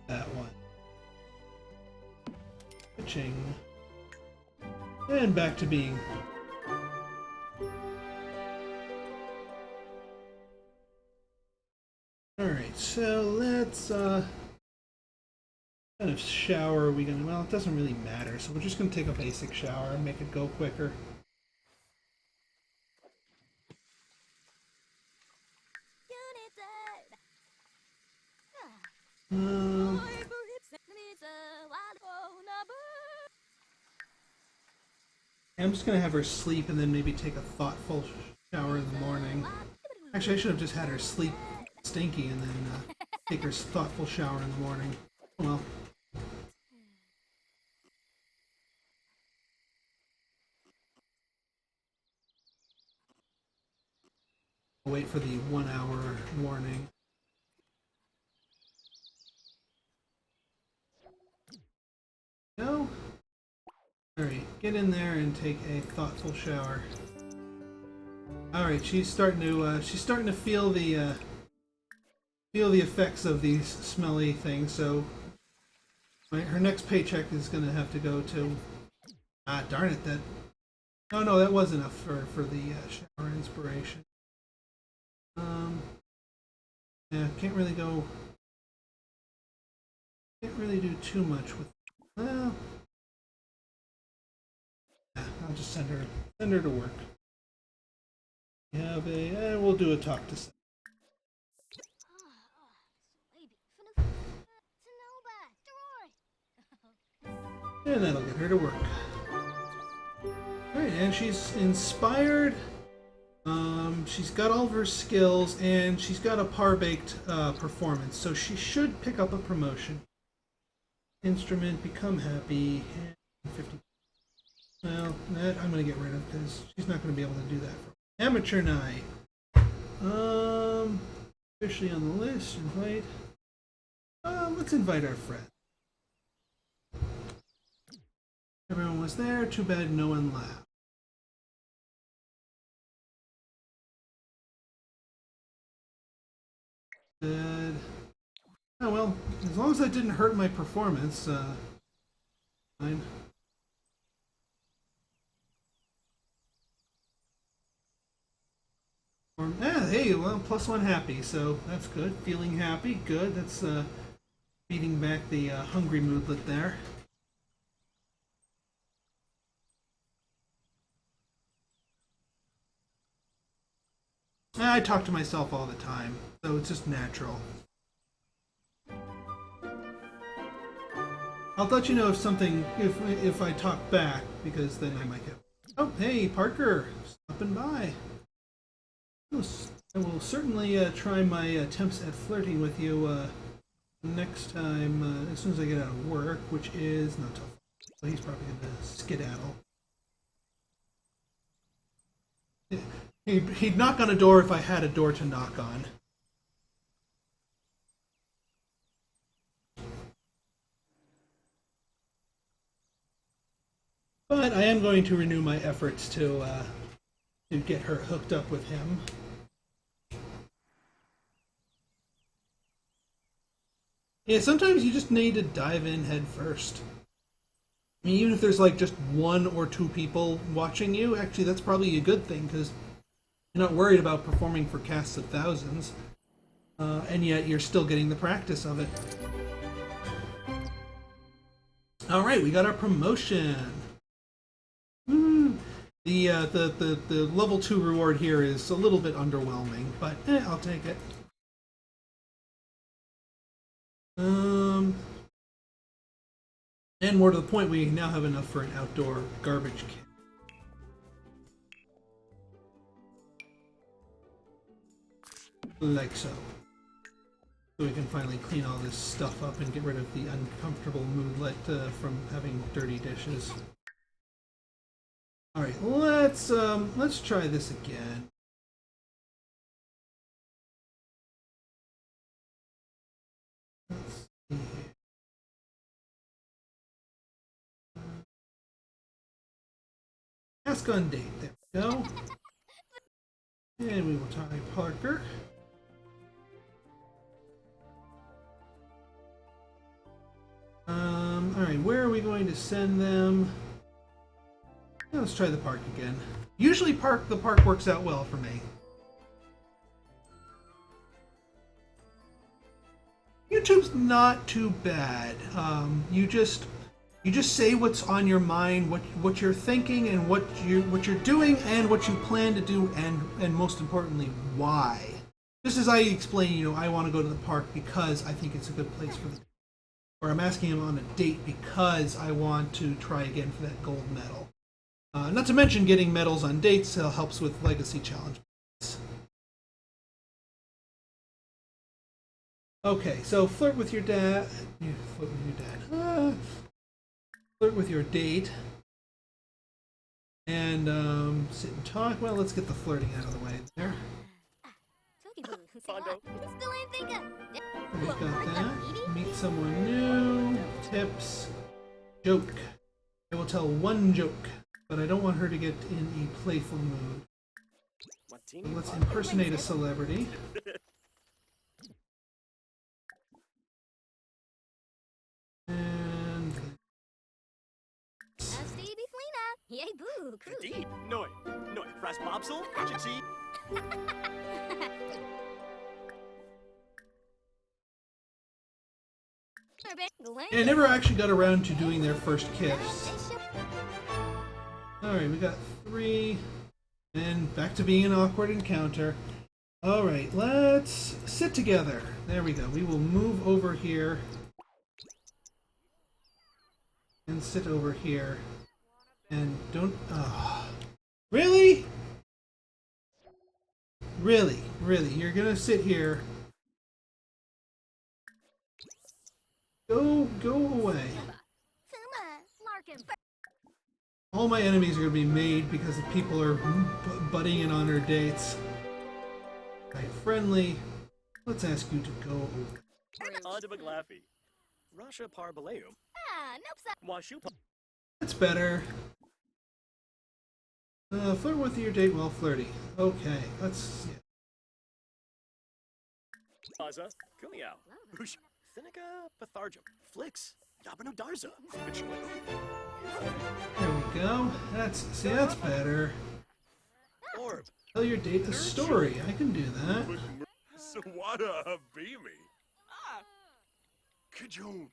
That one. Ching. And back to being. Alright, so let's, kind of shower are we gonna, well, it doesn't really matter, so we're just gonna take a basic shower and make it go quicker. I'm just gonna have her sleep and then maybe take a thoughtful shower in the morning. Actually, I should have just had her sleep stinky and then take her thoughtful shower in the morning. Well. I'll wait for the 1 hour warning. Go. Alright, get in there and take a thoughtful shower. Alright, she's starting to feel the effects of these smelly things, so her next paycheck is gonna have to go to darn it, that no, that was enough for the shower inspiration. Yeah, can't really do too much with. Well, yeah, I'll just send her to work. We have we'll do a talk to. And that'll get her to work. Alright, and she's inspired. She's got all of her skills, and she's got a par-baked performance, so she should pick up a promotion. Instrument, become happy, and 50. Well, that I'm going to get rid of, because she's not going to be able to do that for amateur night. Officially on the list, invite. Let's invite our friend. Everyone was there, too bad no one laughed. Good. Oh well, as long as that didn't hurt my performance, fine. Hey, well, +1 happy, so that's good. Feeling happy, good. That's beating back the hungry moodlet there. I talk to myself all the time, so it's just natural. I'll let you know if something, if I talk back, because then I might get. Oh, hey, Parker, stopping by. I will certainly try my attempts at flirting with you next time, as soon as I get out of work, which is not till. So he's probably going to skedaddle. He'd knock on a door if I had a door to knock on. But I am going to renew my efforts to get her hooked up with him. Yeah, sometimes you just need to dive in head first. I mean, even if there's like just 1 or 2 people watching you, actually that's probably a good thing, because you're not worried about performing for casts of thousands, and yet you're still getting the practice of it. All right, we got our promotion. The level 2 reward here is a little bit underwhelming, but I'll take it. And more to the point, we now have enough for an outdoor garbage can. Like so. So we can finally clean all this stuff up and get rid of the uncomfortable moodlet from having dirty dishes. All right, let's try this again. Let's see here. Ask on date. There we go. And we will try Parker. Alright, where are we going to send them? Yeah, let's try the park again. Usually the park works out well for me. YouTube's not too bad. You just say what's on your mind, what you're thinking, and what you're doing, and what you plan to do, and most importantly, why. Just as I explain, I want to go to the park because I think it's a good place for me. Or I'm asking him on a date because I want to try again for that gold medal. Not to mention getting medals on dates helps with legacy challenges. Okay, so flirt with your dad. Yeah, flirt with your dad. Flirt with your date. And sit and talk. Well, let's get the flirting out of the way there. We've got that. Meet someone new. Tips. Joke. I will tell one joke, but I don't want her to get in a playful mood. So let's impersonate a celebrity. And Stevie Flina. Yay boo. Cool. Deep. Noi. Fras Bobsel. Chichi. I never actually got around to doing their first kiss. Alright, we got 3. And back to being an awkward encounter. Alright, let's sit together. There we go. We will move over here. And sit over here. And don't... Really? Really? You're gonna sit here. Go away. All my enemies are going to be made because the people are butting in on our dates. Right, friendly. Let's ask you to go away. Adabaglafi. Rasha Parbaleum. Washupa. That's better. Flirt with your date while flirty. Okay, let's... Yeah. Aza. Kumiao. Bush. Seneca Patharjum. Flix. Yabano Darza. There we go. That's better. Orb. Tell your date a story. I can do that. Sawada Habimi. Kajun.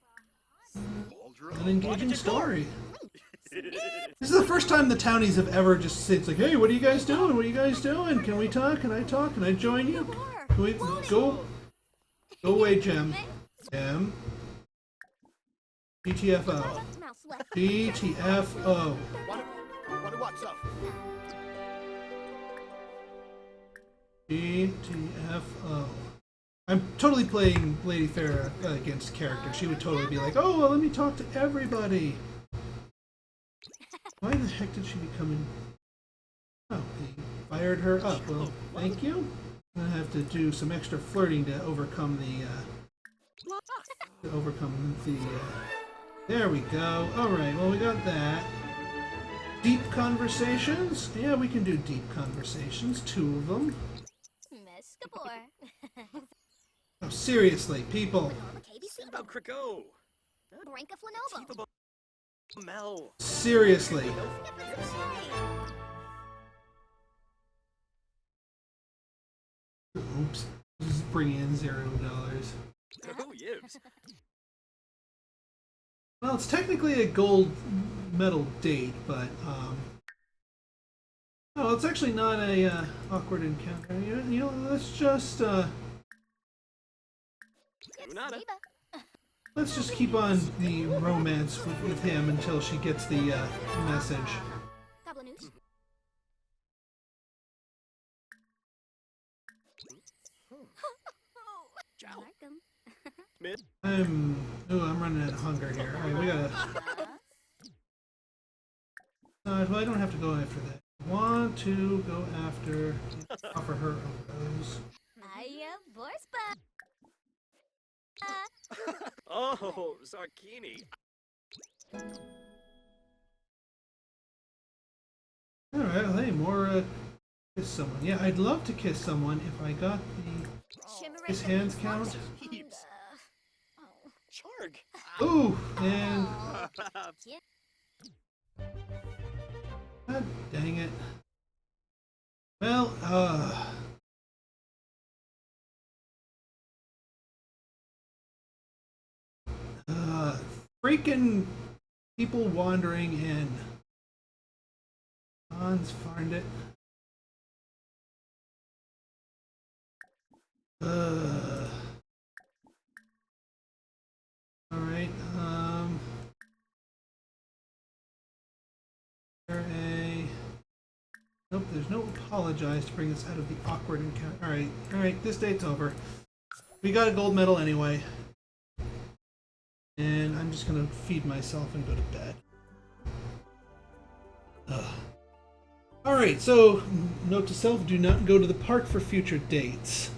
An engaging story. This is the first time the townies have ever just said, it's like, hey, what are you guys doing? What are you guys doing? Can we talk? Can I talk? Can I join you? Can we go away, Gem. Gem. GTFO. GTFO. GTFO. I'm totally playing Lady Farah against character. She would totally be like, oh, well, let me talk to everybody. Why the heck did she become in... Oh, they fired her up. Well, thank you. I'm going to have to do some extra flirting to overcome the... There we go. Alright, well, we got that. Deep conversations? Yeah, we can do deep conversations. 2 of them. Oh, seriously, people. About Crico. Mel. Seriously. Oops. Just bring in $0. Oh, yibs. Well, it's technically a gold medal date, but oh, it's actually not a awkward encounter. You know, let's just let's just keep on the romance with him until she gets the message. I'm running out of hunger here. Alright, we gotta... well, I don't have to go after that. I want to go after... offer her a rose. Oh, Zarkini. Alright, well, hey, more, kiss someone. Yeah, I'd love to kiss someone if I got the... His hands count? Charg. Ooh, and... God dang it. Well, freaking people wandering in. Hans find it. Alright, nope, there's no apologize to bring us out of the awkward encounter. Alright, this date's over. We got a gold medal anyway. And I'm just gonna feed myself and go to bed. Alright, so, note to self, do not go to the park for future dates.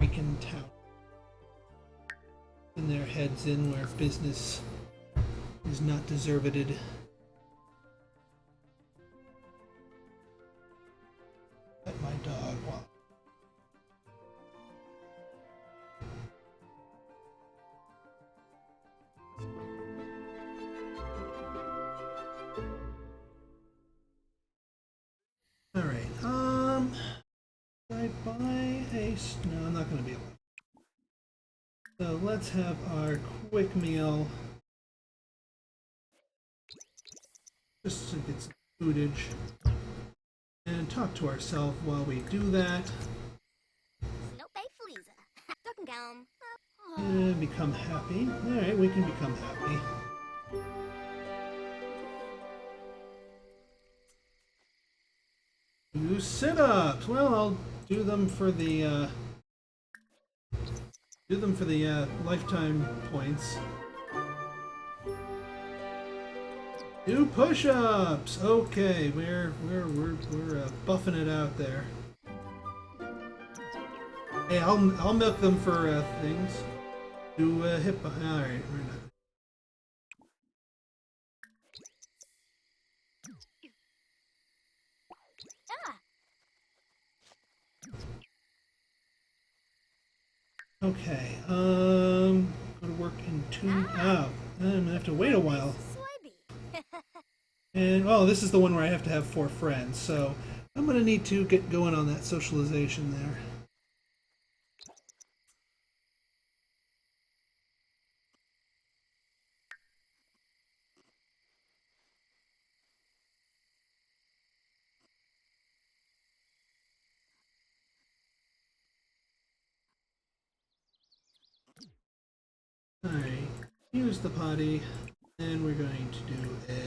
Freaking town. in their heads in where business is not deserveded. Let my dog walk. All right. Did I buy a? No, I'm not going to be able to. So let's have our quick meal. Just to get some footage. And talk to ourselves while we do that. Snope Fleeza. Duck and And become happy. Alright, we can become happy. Do sit-ups! Well, I'll do them for the, lifetime points. Do push-ups! Okay, we're buffing it out there. Hey, I'll milk them for things. Do hip. All right, we're not. Okay. Go to work in 2. Oh, I'm gonna have to wait a while. And oh, this is the one where I have to have 4 friends, so I'm gonna need to get going on that socialization there. Alright, use the potty, and we're going to do a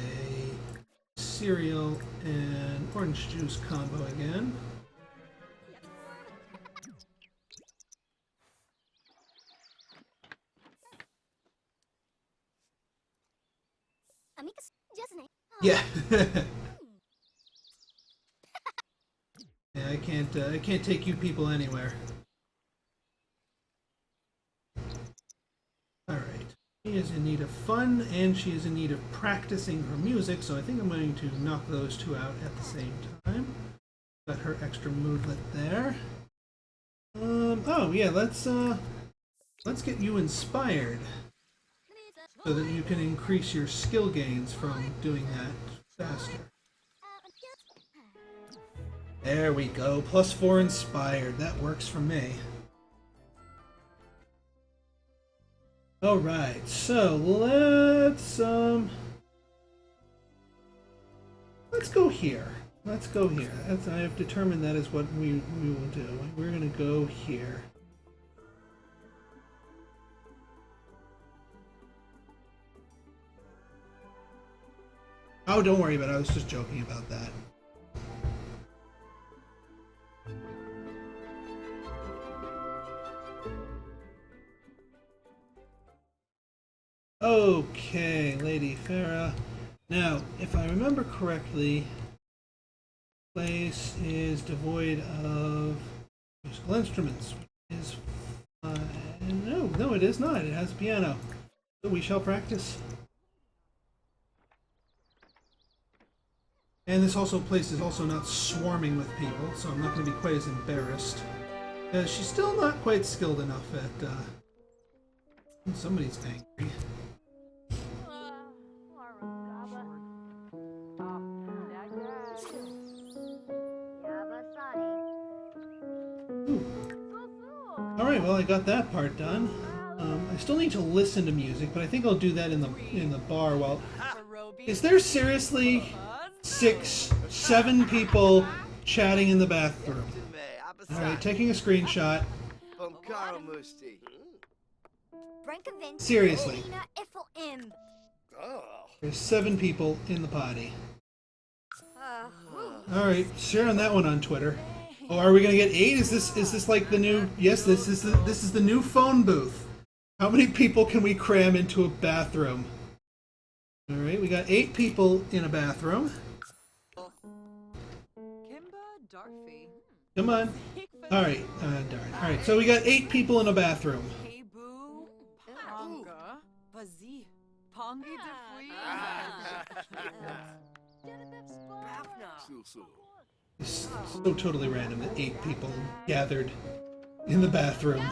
cereal and orange juice combo again. Yeah. Yeah, I can't take you people anywhere. Alright. She is in need of fun, and she is in need of practicing her music, so I think I'm going to knock those 2 out at the same time. Got her extra moodlet there. Oh yeah, let's get you inspired so that you can increase your skill gains from doing that faster. There we go, +4 inspired. That works for me. Alright, so let's go here. Let's go here. I have determined that is what we will do. We're gonna go here. Oh, don't worry about it. I was just joking about that. Okay, Lady Farah. Now, if I remember correctly, the place is devoid of musical instruments. Is no, it is not. It has piano. So we shall practice. And this place is also not swarming with people, so I'm not going to be quite as embarrassed. She's still not quite skilled enough at. Somebody's angry. Alright, well I got that part done. I still need to listen to music, but I think I'll do that in the bar while... Is there seriously 6, 7 people chatting in the bathroom? Alright, taking a screenshot. Seriously. There's 7 people in the potty. Alright, sharing that one on Twitter. Oh, are we gonna get 8? Is this like the new? Yes, this is the new phone booth. How many people can we cram into a bathroom? All right, we got 8 people in a bathroom. Come on. All right, darn. All right, so we got 8 people in a bathroom. Pongi de Fleas. It's so totally random that 8 people gathered in the bathroom.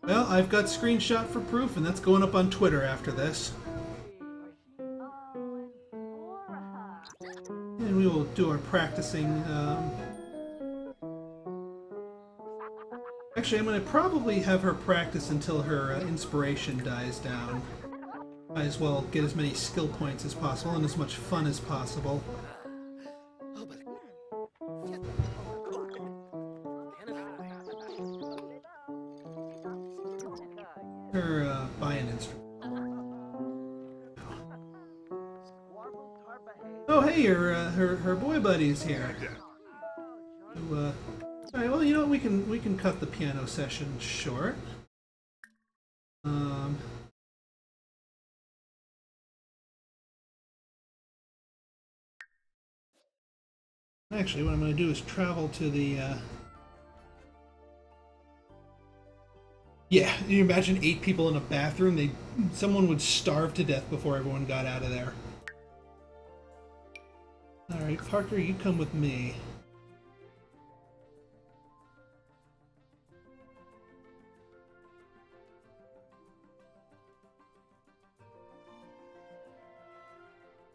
Well, I've got screenshot for proof, and that's going up on Twitter after this. And we will do our practicing. Actually, I'm going to probably have her practice until her inspiration dies down. Might as well get as many skill points as possible and as much fun as possible. Her buy an instrument. Oh, hey, her boy buddy's here. So, all right, well, you know what? We can cut the piano session short. Actually, what I'm going to do is travel to the. Yeah, you imagine 8 people in a bathroom. Someone would starve to death before everyone got out of there. All right, Parker, you come with me.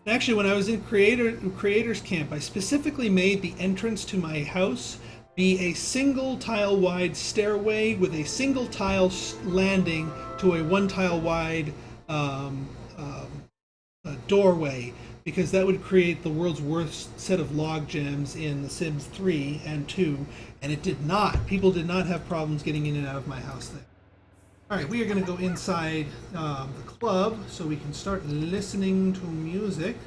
Actually, when I was in Creators Camp, I specifically made the entrance to my house be a single tile wide stairway with a single tile landing to a 1 tile wide doorway, because that would create the world's worst set of log jams in The Sims 3 and 2, and it did not. People did not have problems getting in and out of my house there. Alright, we are going to go inside the club so we can start listening to music.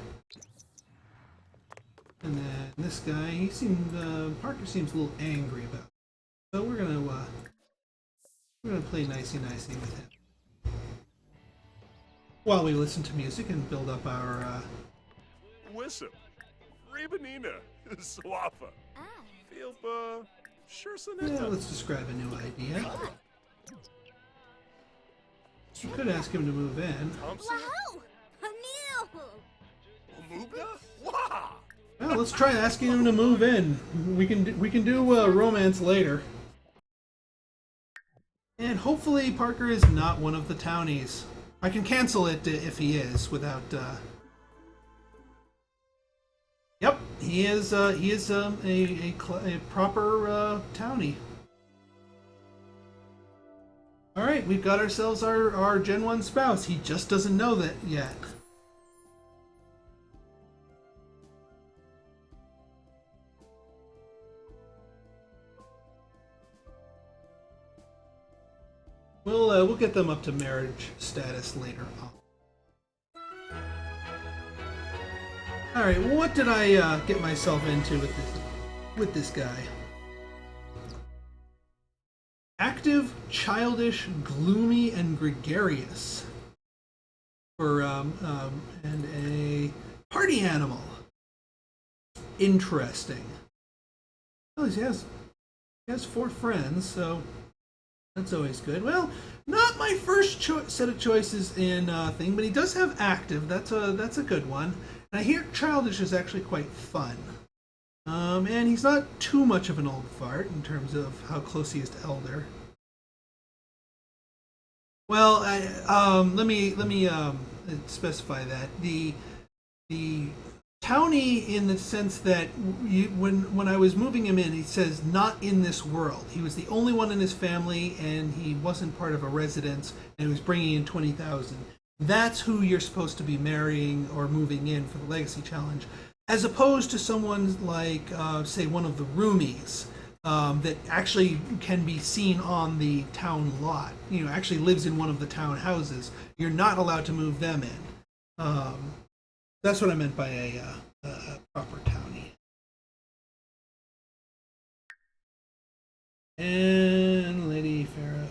And then this guy, Parker seems a little angry about it. So we're going to play nicey-nicey with him. While we listen to music and build up our... Wissam. Rebanina. Swafa. Filpa. Sure, Yeah, let's describe a new idea. You could ask him to move in. Wow! Neil! Wow. Well, let's try asking him to move in. We can do romance later. And hopefully Parker is not one of the townies. I can cancel it if he is without. Yep, he is. He is a proper townie. All right, we've got ourselves our Gen 1 spouse. He just doesn't know that yet. We'll get them up to marriage status later on. All right, what did I get myself into with this guy? Active, childish, gloomy, and gregarious. And a party animal. Interesting. Well, he has 4 friends, so that's always good. Well, not my first set of choices in thing, but he does have active. That's a good one. And I hear childish is actually quite fun. And he's not too much of an old fart in terms of how close he is to elder. Well, let me specify that the townie, in the sense that when I was moving him in, he says not in this world. He was the only one in his family, and he wasn't part of a residence, and he was bringing in 20,000. That's who you're supposed to be marrying or moving in for the Legacy Challenge, as opposed to someone like, say, one of the roomies that actually can be seen on the town lot. Actually lives in one of the town houses. You're not allowed to move them in. That's what I meant by a proper townie. And Lady Farah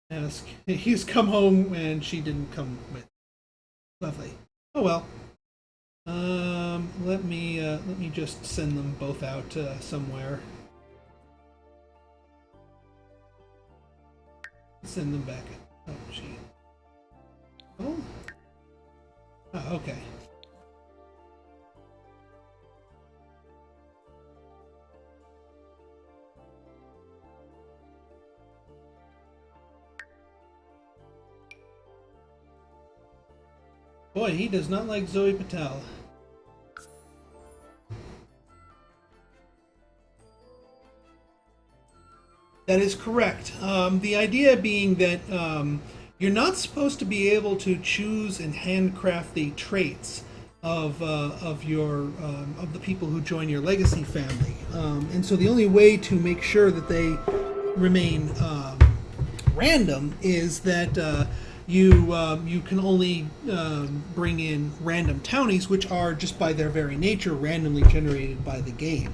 asks, he's come home and she didn't come with. Lovely. Oh well. Let me just send them both out somewhere. Send them back. Oh, gee. Oh. Oh, okay. Boy, he does not like Zoe Patel. That is correct. The idea being that you're not supposed to be able to choose and handcraft the traits of the people who join your legacy family, and so the only way to make sure that they remain random is that you can only bring in random townies, which are just by their very nature randomly generated by the game.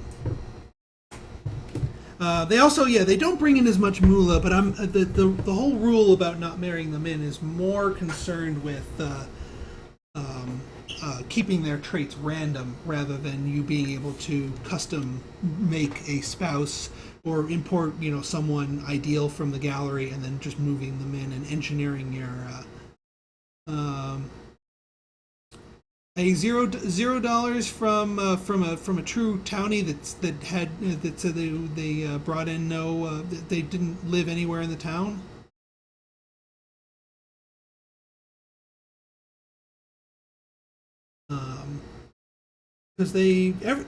They also, they don't bring in as much moolah, but the whole rule about not marrying them in is more concerned with keeping their traits random rather than you being able to custom make a spouse or import, someone ideal from the gallery and then just moving them in and engineering your $0 from a true townie that said they brought in they didn't live anywhere in the town. Because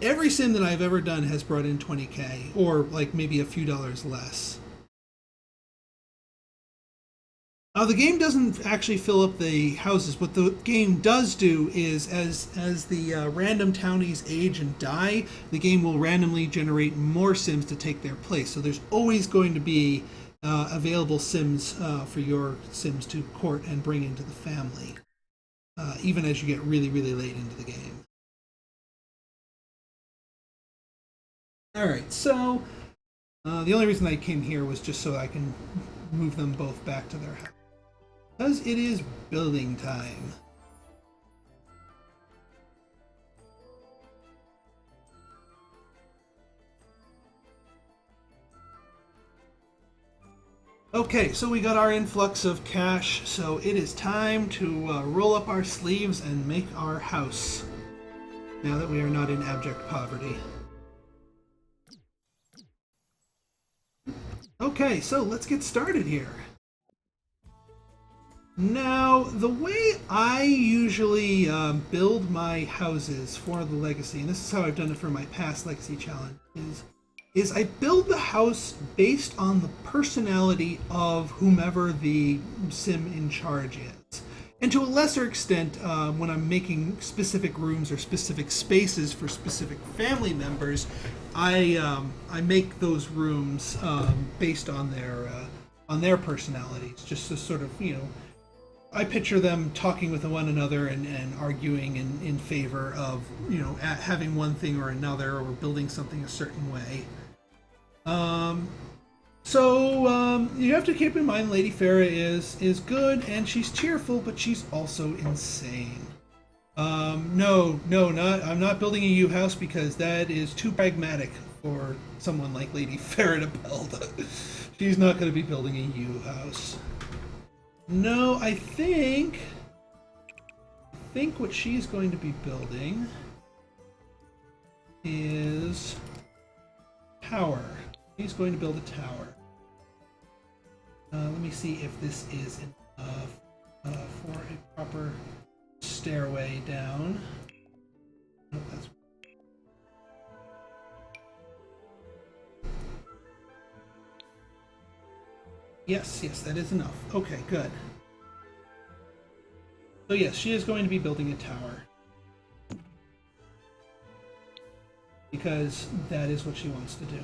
every sim that I've ever done has brought in 20K or like maybe a few dollars less. Now the game doesn't actually fill up the houses. What the game does do is, as the random townies age and die, the game will randomly generate more sims to take their place. So there's always going to be available sims for your sims to court and bring into the family, even as you get really, really late into the game. All right, so the only reason I came here was just so I can move them both back to their house. Because it is building time. Okay, so we got our influx of cash, so it is time to roll up our sleeves and make our house, now that we are not in abject poverty. Okay, so let's get started here. Now, the way I usually build my houses for the legacy, and this is how I've done it for my past legacy challenge, is I build the house based on the personality of whomever the sim in charge is. And to a lesser extent, when I'm making specific rooms or specific spaces for specific family members, I make those rooms based on their personalities, just to sort of, I picture them talking with one another and arguing in favor of, having one thing or another or building something a certain way. So you have to keep in mind Lady Farah is good and she's cheerful, but she's also insane. I'm not building a U house because that is too pragmatic for someone like Lady Farah to build. She's not going to be building a U house. No, I think what she's going to be building is tower. She's going to build a tower. Let me see if this is enough for a proper stairway down. Nope, that's... Yes, that is enough. Okay, good. So yes, she is going to be building a tower. Because that is what she wants to do.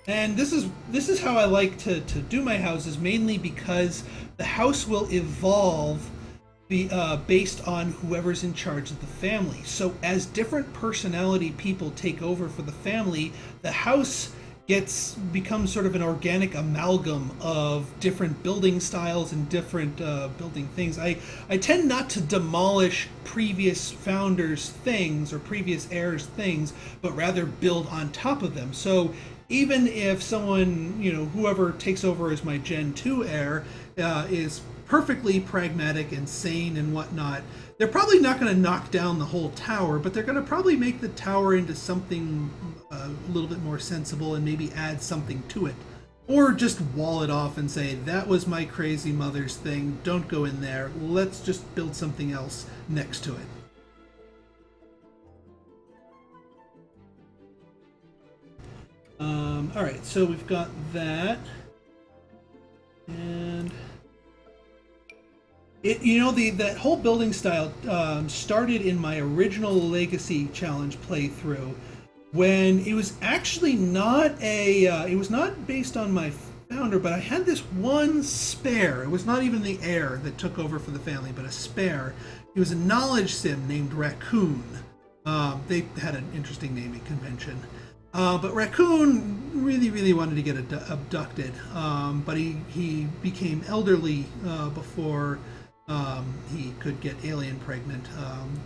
And this is how I like to do my houses, mainly because the house will evolve based on whoever's in charge of the family. So as different personality people take over for the family, the house becomes sort of an organic amalgam of different building styles and different building things. I tend not to demolish previous founders' things or previous heirs' things, but rather build on top of them. So even if someone, whoever takes over as my Gen 2 heir is perfectly pragmatic and sane and whatnot, they're probably not going to knock down the whole tower, but they're going to probably make the tower into something a little bit more sensible and maybe add something to it. Or just wall it off and say, that was my crazy mother's thing, don't go in there, let's just build something else next to it. Alright, so we've got that. And that whole building style started in my original Legacy Challenge playthrough, when it was actually not it was not based on my founder, but I had this one spare. It was not even the heir that took over for the family, but a spare. He was a knowledge sim named Raccoon. They had an interesting naming convention. But Raccoon really wanted to get abducted, but he became elderly before he could get alien pregnant.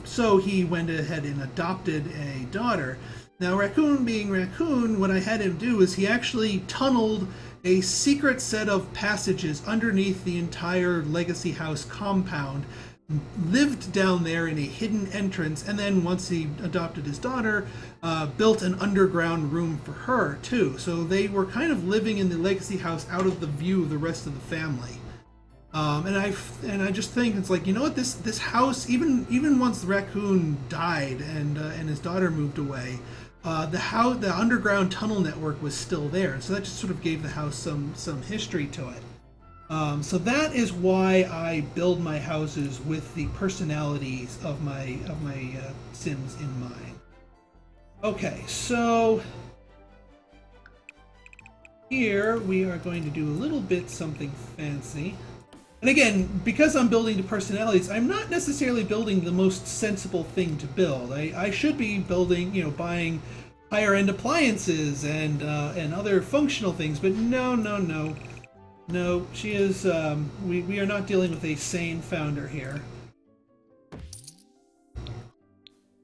So he went ahead and adopted a daughter. Now, Raccoon being Raccoon, what I had him do is he actually tunneled a secret set of passages underneath the entire Legacy House compound, lived down there in a hidden entrance, and then once he adopted his daughter, built an underground room for her too. So they were kind of living in the Legacy House out of the view of the rest of the family. And I just think it's like, what, this house, even once the Raccoon died and his daughter moved away, the underground tunnel network was still there, so that just sort of gave the house some history to it. So that is why I build my houses with the personalities of my Sims in mind. Okay, so here we are going to do a little bit something fancy. And again, because I'm building the personalities, I'm not necessarily building the most sensible thing to build. I should be building, buying higher-end appliances and other functional things, but no. No, she is, we are not dealing with a sane founder here.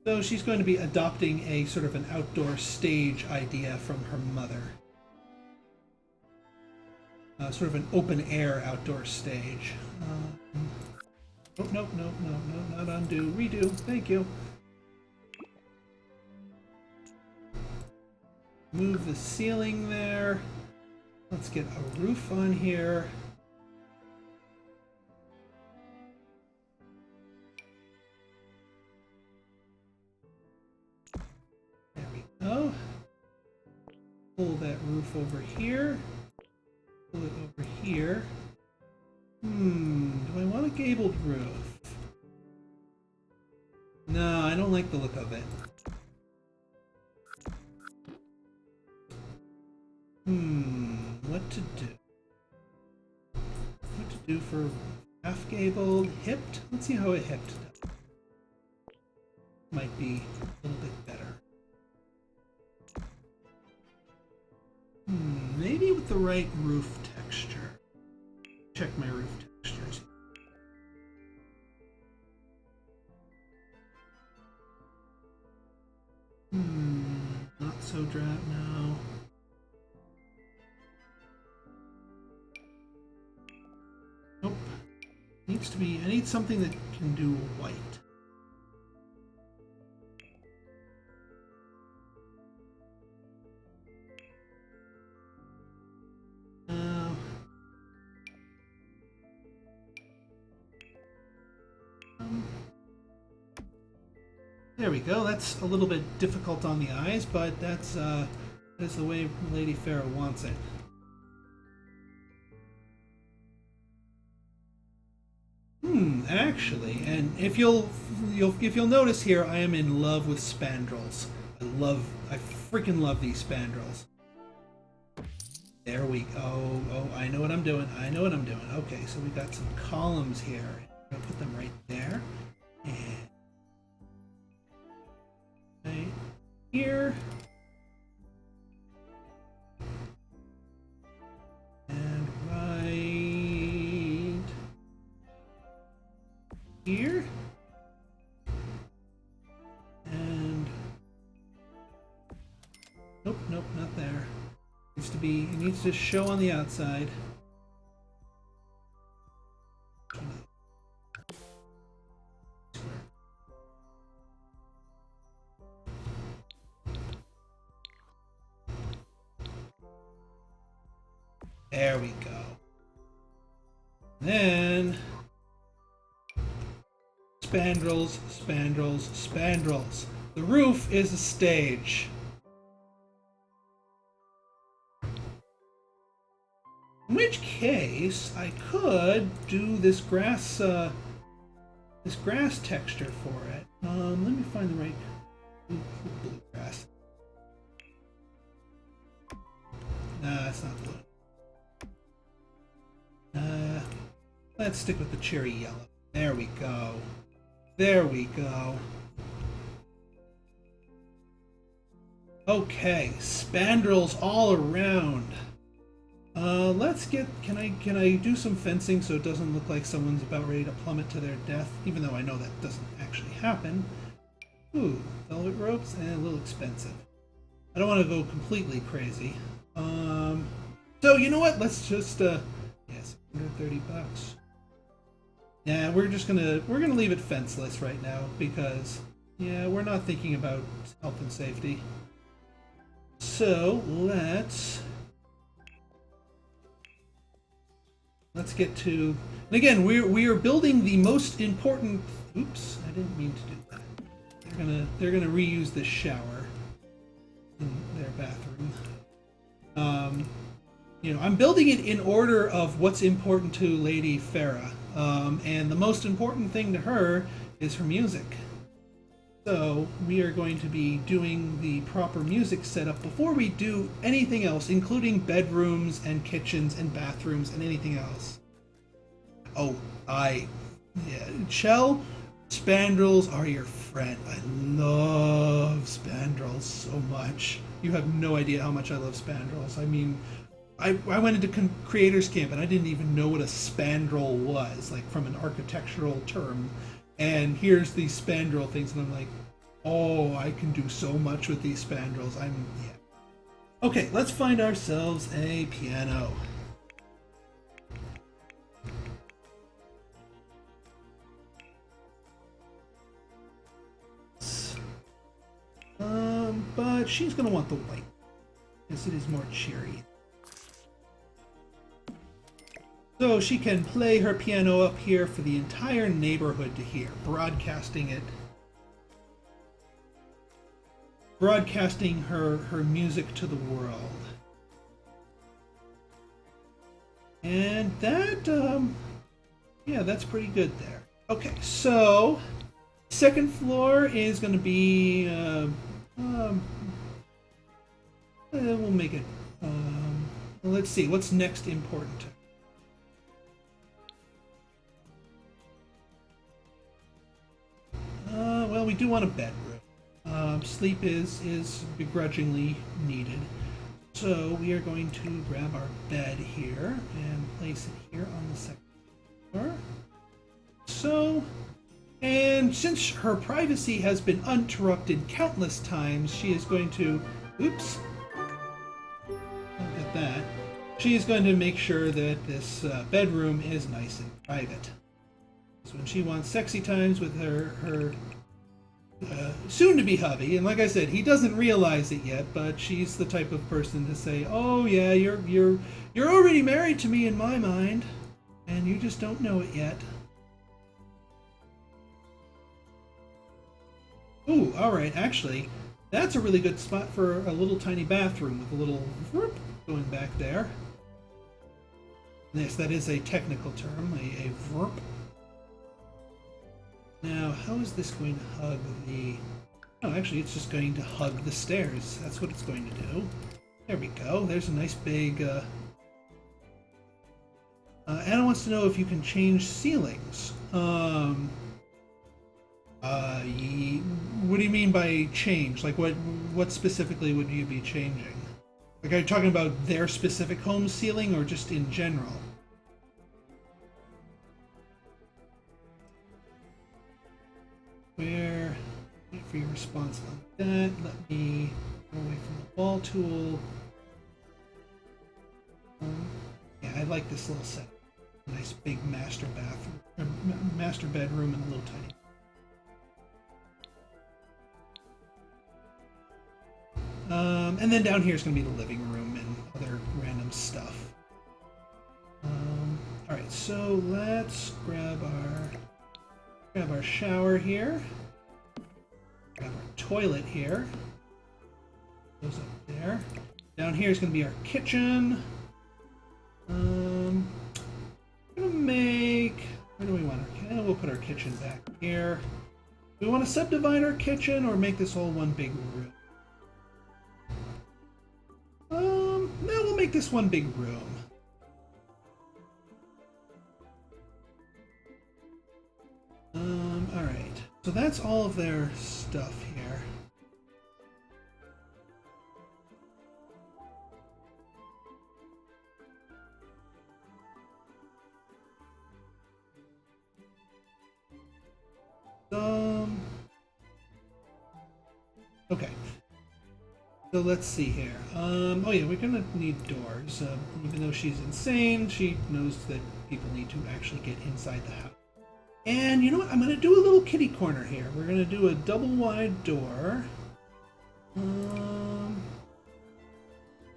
So she's going to be adopting a sort of an outdoor stage idea from her mother. Sort of an open-air outdoor stage. Oh, no, not undo, redo, thank you. Move the ceiling there. Let's get a roof on here. There we go. Pull that roof over here. Pull it over here. Do I want a gabled roof? No, I don't like the look of it. What to do? What to do for half gabled, hipped? Let's see how a hipped does. Might be a little bit better. Maybe with the right roof texture. Check my roof textures. Not so drab now. Nope. Needs to be, I need something that can do white. There we go. That's a little bit difficult on the eyes, but that's the way Lady Pharaoh wants it. Actually, and if you'll notice here, I am in love with spandrels. I freaking love these spandrels. There we go. Oh, I know what I'm doing. Okay, so we got some columns here. I'm gonna put them right there. And right here. here. And nope, nope, not there. It needs to show on the outside. There we go. Then spandrels, spandrels, spandrels. The roof is a stage. In which case, I could do this grass texture for it. Let me find the right blue grass. Nah, it's not blue. Let's stick with the cherry yellow. There we go. There we go. Okay, spandrels all around. Let's get. Can I do some fencing so it doesn't look like someone's about ready to plummet to their death? Even though I know that doesn't actually happen. Ooh, velvet ropes and a little expensive. I don't want to go completely crazy. So you know what? Let's just yes, $130. Yeah, we're gonna leave it fenceless right now because yeah, we're not thinking about health and safety. So let's get to, and again, we are building the most important. Oops, I didn't mean to do that. They're gonna reuse this shower in their bathroom. You know, I'm building it in order of what's important to Lady Farah, and the most important thing to her is her music. So we are going to be doing the proper music setup before we do anything else, including bedrooms and kitchens and bathrooms and anything else. Oh, yeah, Chell, spandrels are your friend. I love spandrels so much. You have no idea how much I love spandrels. I mean, I went into creators camp and I didn't even know what a spandrel was, like from an architectural term. And here's these spandrel things, and I'm like, oh, I can do so much with these spandrels. Yeah. Okay, let's find ourselves a piano. But she's gonna want the white, because it is more cheery. So she can play her piano up here for the entire neighborhood to hear, broadcasting her music to the world. And that, yeah, that's pretty good there. Okay, so second floor is going to be, we'll make it, let's see, what's next important? Well, we do want a bedroom. Sleep is begrudgingly needed. So we are going to grab our bed here and place it here on the second floor. So, and since her privacy has been interrupted countless times, she is going to, oops, look at that. She is going to make sure that this bedroom is nice and private. So when she wants sexy times with her soon-to-be hubby, and like I said, he doesn't realize it yet, but she's the type of person to say, "Oh yeah, you're already married to me in my mind, and you just don't know it yet." Ooh, all right. Actually, that's a really good spot for a little tiny bathroom with a little whoop going back there. Yes, that is a technical term, a verp. Now, how is this going to hug the... Oh, actually, it's just going to hug the stairs. That's what it's going to do. There we go. There's a nice big... Anna wants to know if you can change ceilings. What do you mean by change? Like, what specifically would you be changing? Like, are you talking about their specific home ceiling or just in general? response on that. Let me go away from the wall tool. Yeah, I like this little set. Nice big master bathroom, master bedroom, and a little tiny. And then down here is going to be the living room and other random stuff. All right, so let's grab our shower here. Grab our toilet here. Goes up there. Down here is going to be our kitchen. I'm gonna make. Where do we want our kitchen? We'll put our kitchen back here. Do we want to subdivide our kitchen or make this all one big room? No, we'll make this one big room. All right. So that's all of their stuff here. Okay. So let's see here. Oh yeah, we're gonna need doors. Even though she's insane, she knows that people need to actually get inside the house. And you know what? I'm gonna do a little kitty corner here. We're gonna do a double wide door.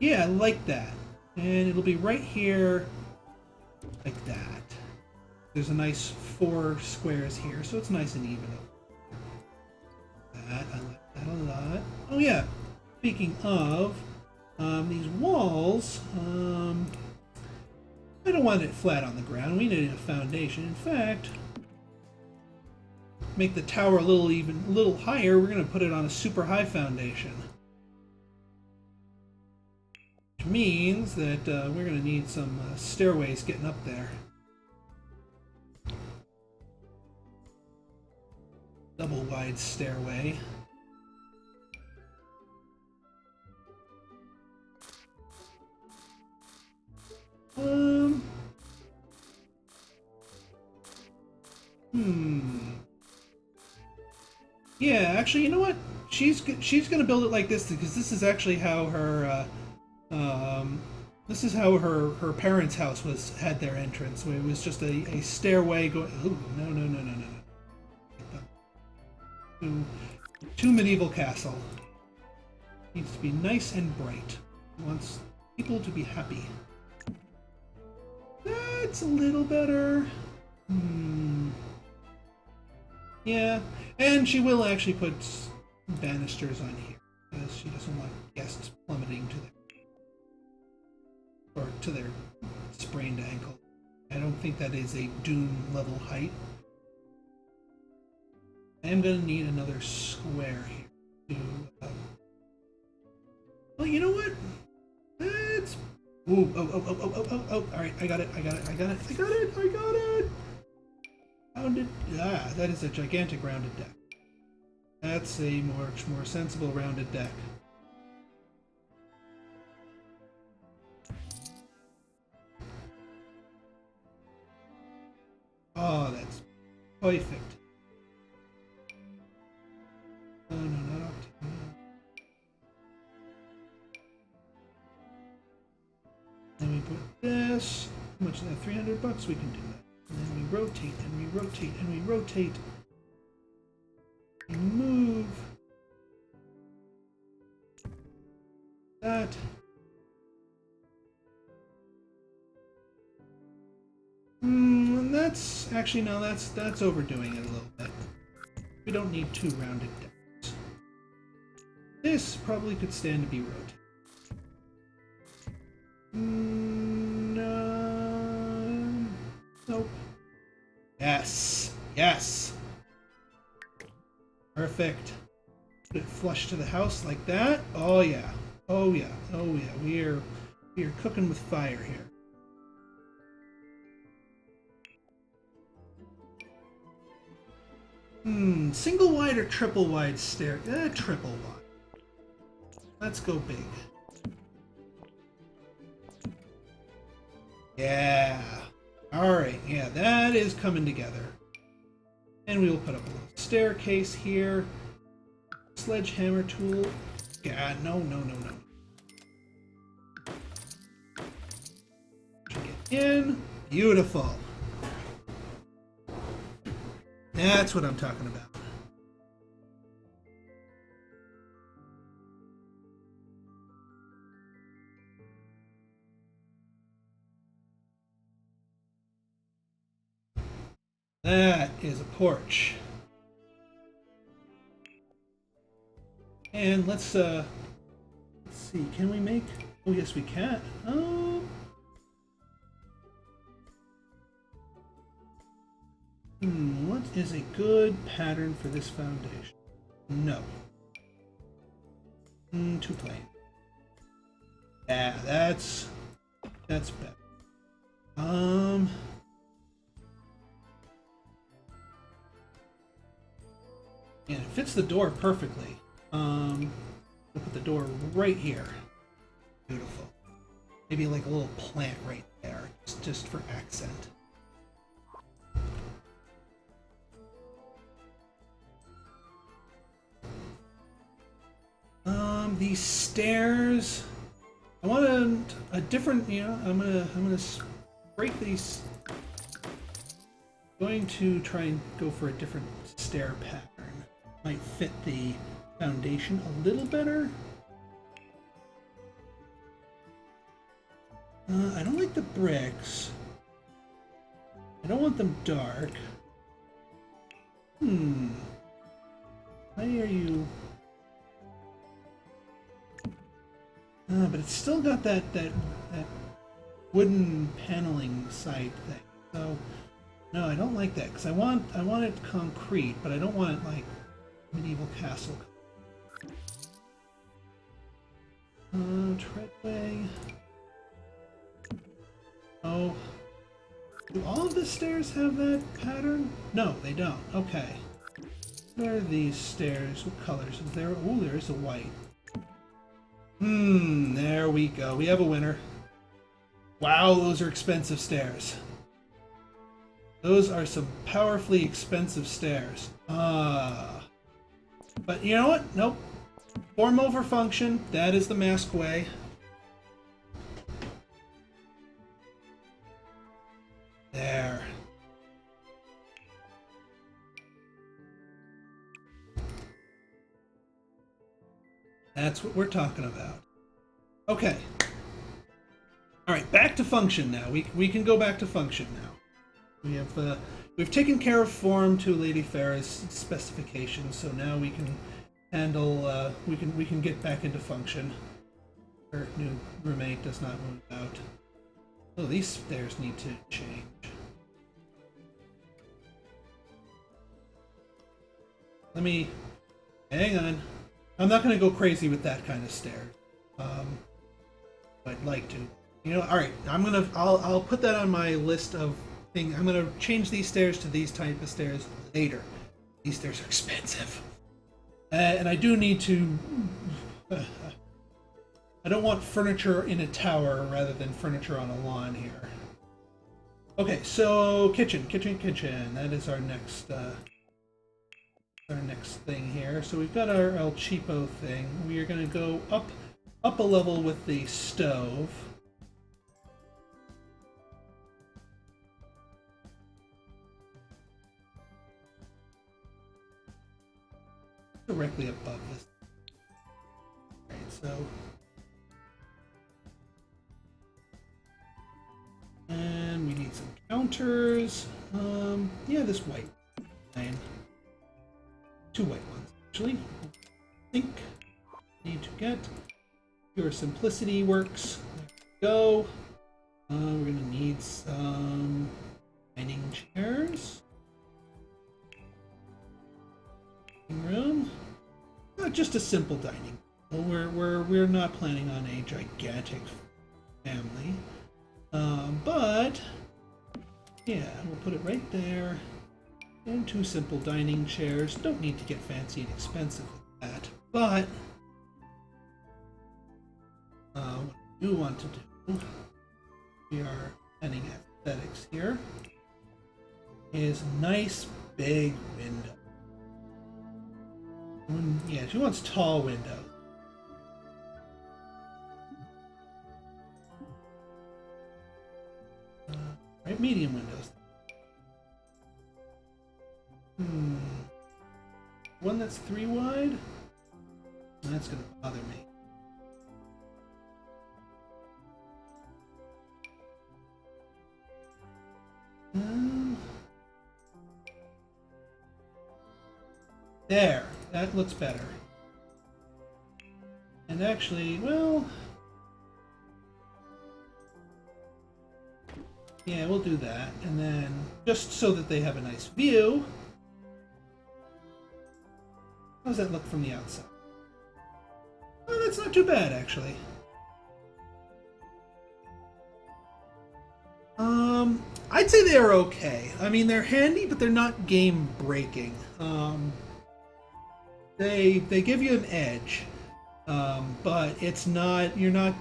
Yeah, I like that. And it'll be right here, like that. There's a nice 4 squares here, so it's nice and even. That I like that a lot. Oh yeah. Speaking of these walls, I don't want it flat on the ground. We need a foundation. In fact, make the tower a little higher. We're going to put it on a super high foundation, which means that we're going to need some stairways getting up there. Double wide stairway. Yeah, actually, you know what? She's gonna build it like this because this is actually how her this is how her parents' house had their entrance. It was just a stairway going. Ooh, no. To medieval castle. Needs to be nice and bright. Wants people to be happy. That's a little better. Yeah, and she will actually put banisters on here because she doesn't want guests plummeting to their sprained ankle. I don't think that is a Doom level height. I am going to need another square here to. Well, you know what? Let's. Ooh, oh! All right, I got it. Rounded. Ah, that is a gigantic rounded deck. That's a much more sensible rounded deck. Oh, that's perfect. Oh, no, not up to. Then we put this. How much is that? $300? We can do that. And then we rotate, and we rotate, and we rotate. We move. That. And that's actually no, that's overdoing it a little bit. We don't need 2 rounded decks. This probably could stand to be rotated. No. Nope. Yes. Perfect. Put it flush to the house like that. Oh yeah. We are cooking with fire here. Single wide or triple wide stair? Triple wide. Let's go big. Yeah. Alright, yeah, that is coming together. And we will put up a little staircase here. Sledgehammer tool. Yeah, no, no, no, no. Get in. Beautiful. That's what I'm talking about. That is a porch. And let's see, can we make, oh yes we can. What is a good pattern for this foundation? No. Too plain. Yeah, that's better. Yeah, it fits the door perfectly. We'll put the door right here. Beautiful. Maybe like a little plant right there, just for accent. These stairs. I want a different. You know, I'm gonna break these. Going to try and go for a different stair pattern. Might fit the foundation a little better. I don't like the bricks. I don't want them dark. Why are you? But it's still got that wooden paneling side thing. So no, I don't like that because I want it concrete, but I don't want it like medieval castle. Treadway. Oh, do all of the stairs have that pattern? No, they don't. Okay. Where are these stairs? What colors is there? Oh, there is a white. There we go. We have a winner. Wow, those are expensive stairs. Those are some powerfully expensive stairs. But you know what? Nope. Form over function. That is the mask way. There. That's what we're talking about. Okay. All right, back to function now. We can go back to function now. We've taken care of form to Lady Farah's specifications, so now we can handle we can get back into function. Her new roommate does not move out. Oh, these stairs need to change. Let me hang on. I'm not going to go crazy with that kind of stairs. I'd like to. You know, all right. I'll put that on my list of things. I'm gonna change these stairs to these type of stairs later. These stairs are expensive, and I do need to. I don't want furniture in a tower rather than furniture on a lawn here. Okay, so kitchen. That is our next. Our next thing here. So we've got our El Cheapo thing. We are going to go up a level with the stove. Directly above this. Alright, so. And we need some counters. Yeah, this white line. Two white ones, actually. I think need to get pure simplicity works. There we go. We're gonna need some dining chairs. Room. Just a simple dining. We're not planning on a gigantic family, but yeah, we'll put it right there. And two simple dining chairs. Don't need to get fancy and expensive with that, but what I do want to do, we are adding aesthetics here, is nice big window. Yeah, she wants tall windows. Right, medium windows. One that's 3 wide? That's gonna bother me. There, that looks better. And actually, well, yeah, we'll do that. And then, just so that they have a nice view, how does that look from the outside? Oh, that's not too bad, actually. I'd say they are okay. I mean, they're handy, but they're not game-breaking. They give you an edge, but it's not. You're not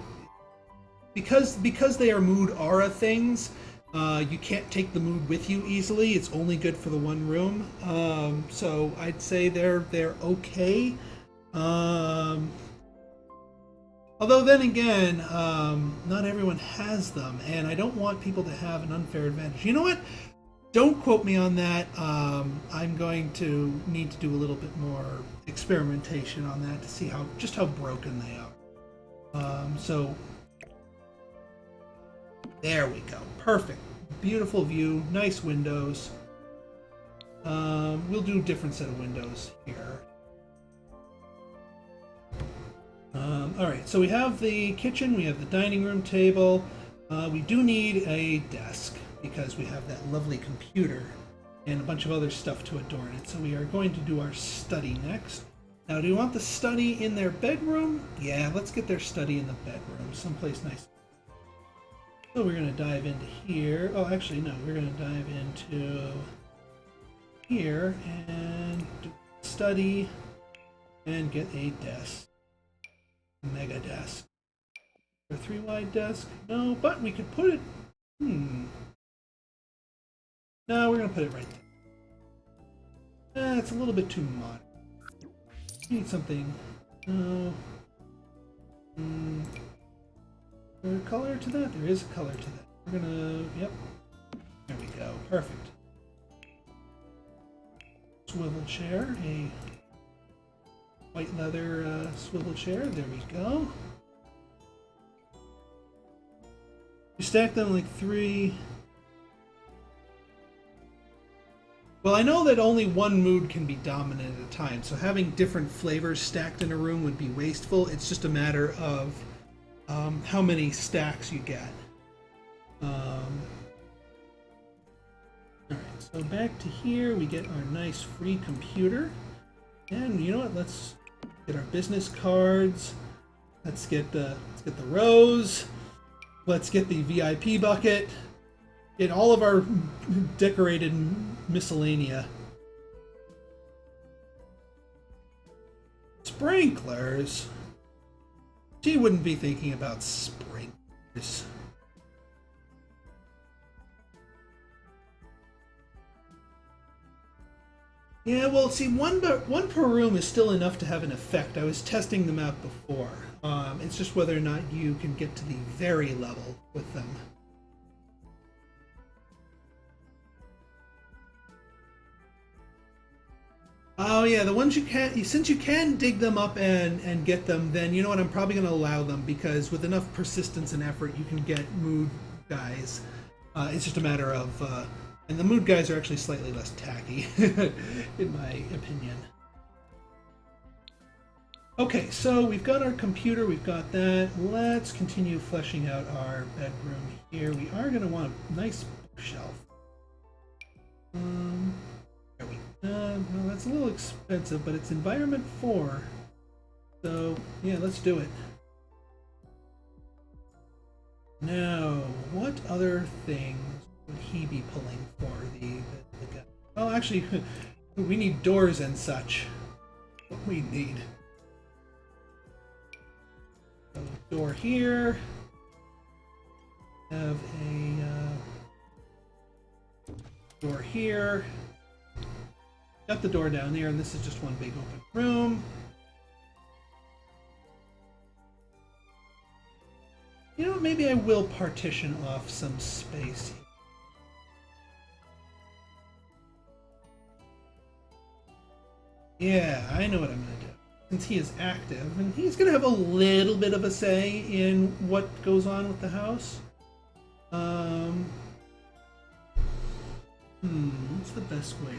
because they are mood aura things. You can't take the mood with you easily. It's only good for the one room. So I'd say they're okay. Although then again, not everyone has them, and I don't want people to have an unfair advantage. You know what? Don't quote me on that. I'm going to need to do a little bit more experimentation on that to see just how broken they are. So there we go. Perfect. Beautiful view. Nice windows. We'll do a different set of windows here. Alright, so we have the kitchen, we have the dining room table. We do need a desk because we have that lovely computer and a bunch of other stuff to adorn it. So we are going to do our study next. Now, do you want the study in their bedroom? Yeah, let's get their study in the bedroom, someplace nice. So we're going to dive into here. Oh, actually, no, we're going to dive into here and do study and get a desk. Mega desk. Or 3 wide desk? No, but we could put it. No, we're gonna put it right there. It's a little bit too modern. We need something. No. Is there a color to that? There is a color to that. We're gonna. Yep. There we go. Perfect. Swivel chair. A white leather swivel chair. There we go. You stack them like 3. Well, I know that only one mood can be dominant at a time, so having different flavors stacked in a room would be wasteful. It's just a matter of how many stacks you get. Alright, so back to here, we get our nice free computer. And you know what, let's get our business cards. Let's get the rose. Let's get the VIP bucket. Get all of our decorated miscellanea. Sprinklers? She wouldn't be thinking about sprinklers. Yeah, well, see, one per room is still enough to have an effect. I was testing them out before. It's just whether or not you can get to the very level with them. Oh yeah, the ones you can, since you can dig them up and get them, then you know what, I'm probably going to allow them, because with enough persistence and effort you can get mood guys. It's just a matter of, and the mood guys are actually slightly less tacky, in my opinion. Okay, so we've got our computer, we've got that. Let's continue fleshing out our bedroom here. We are going to want a nice bookshelf. There we go. Well, that's a little expensive, but it's environment 4. So, yeah, let's do it. Now, what other things would he be pulling for the guy? Well, actually, we need doors and such. What we need. So, door here. Have a door here. got the door down there, and this is just one big open room. You know, maybe I will partition off some space. Yeah, I know what I'm going to do. Since he is active, and he's going to have a little bit of a say in what goes on with the house. What's the best way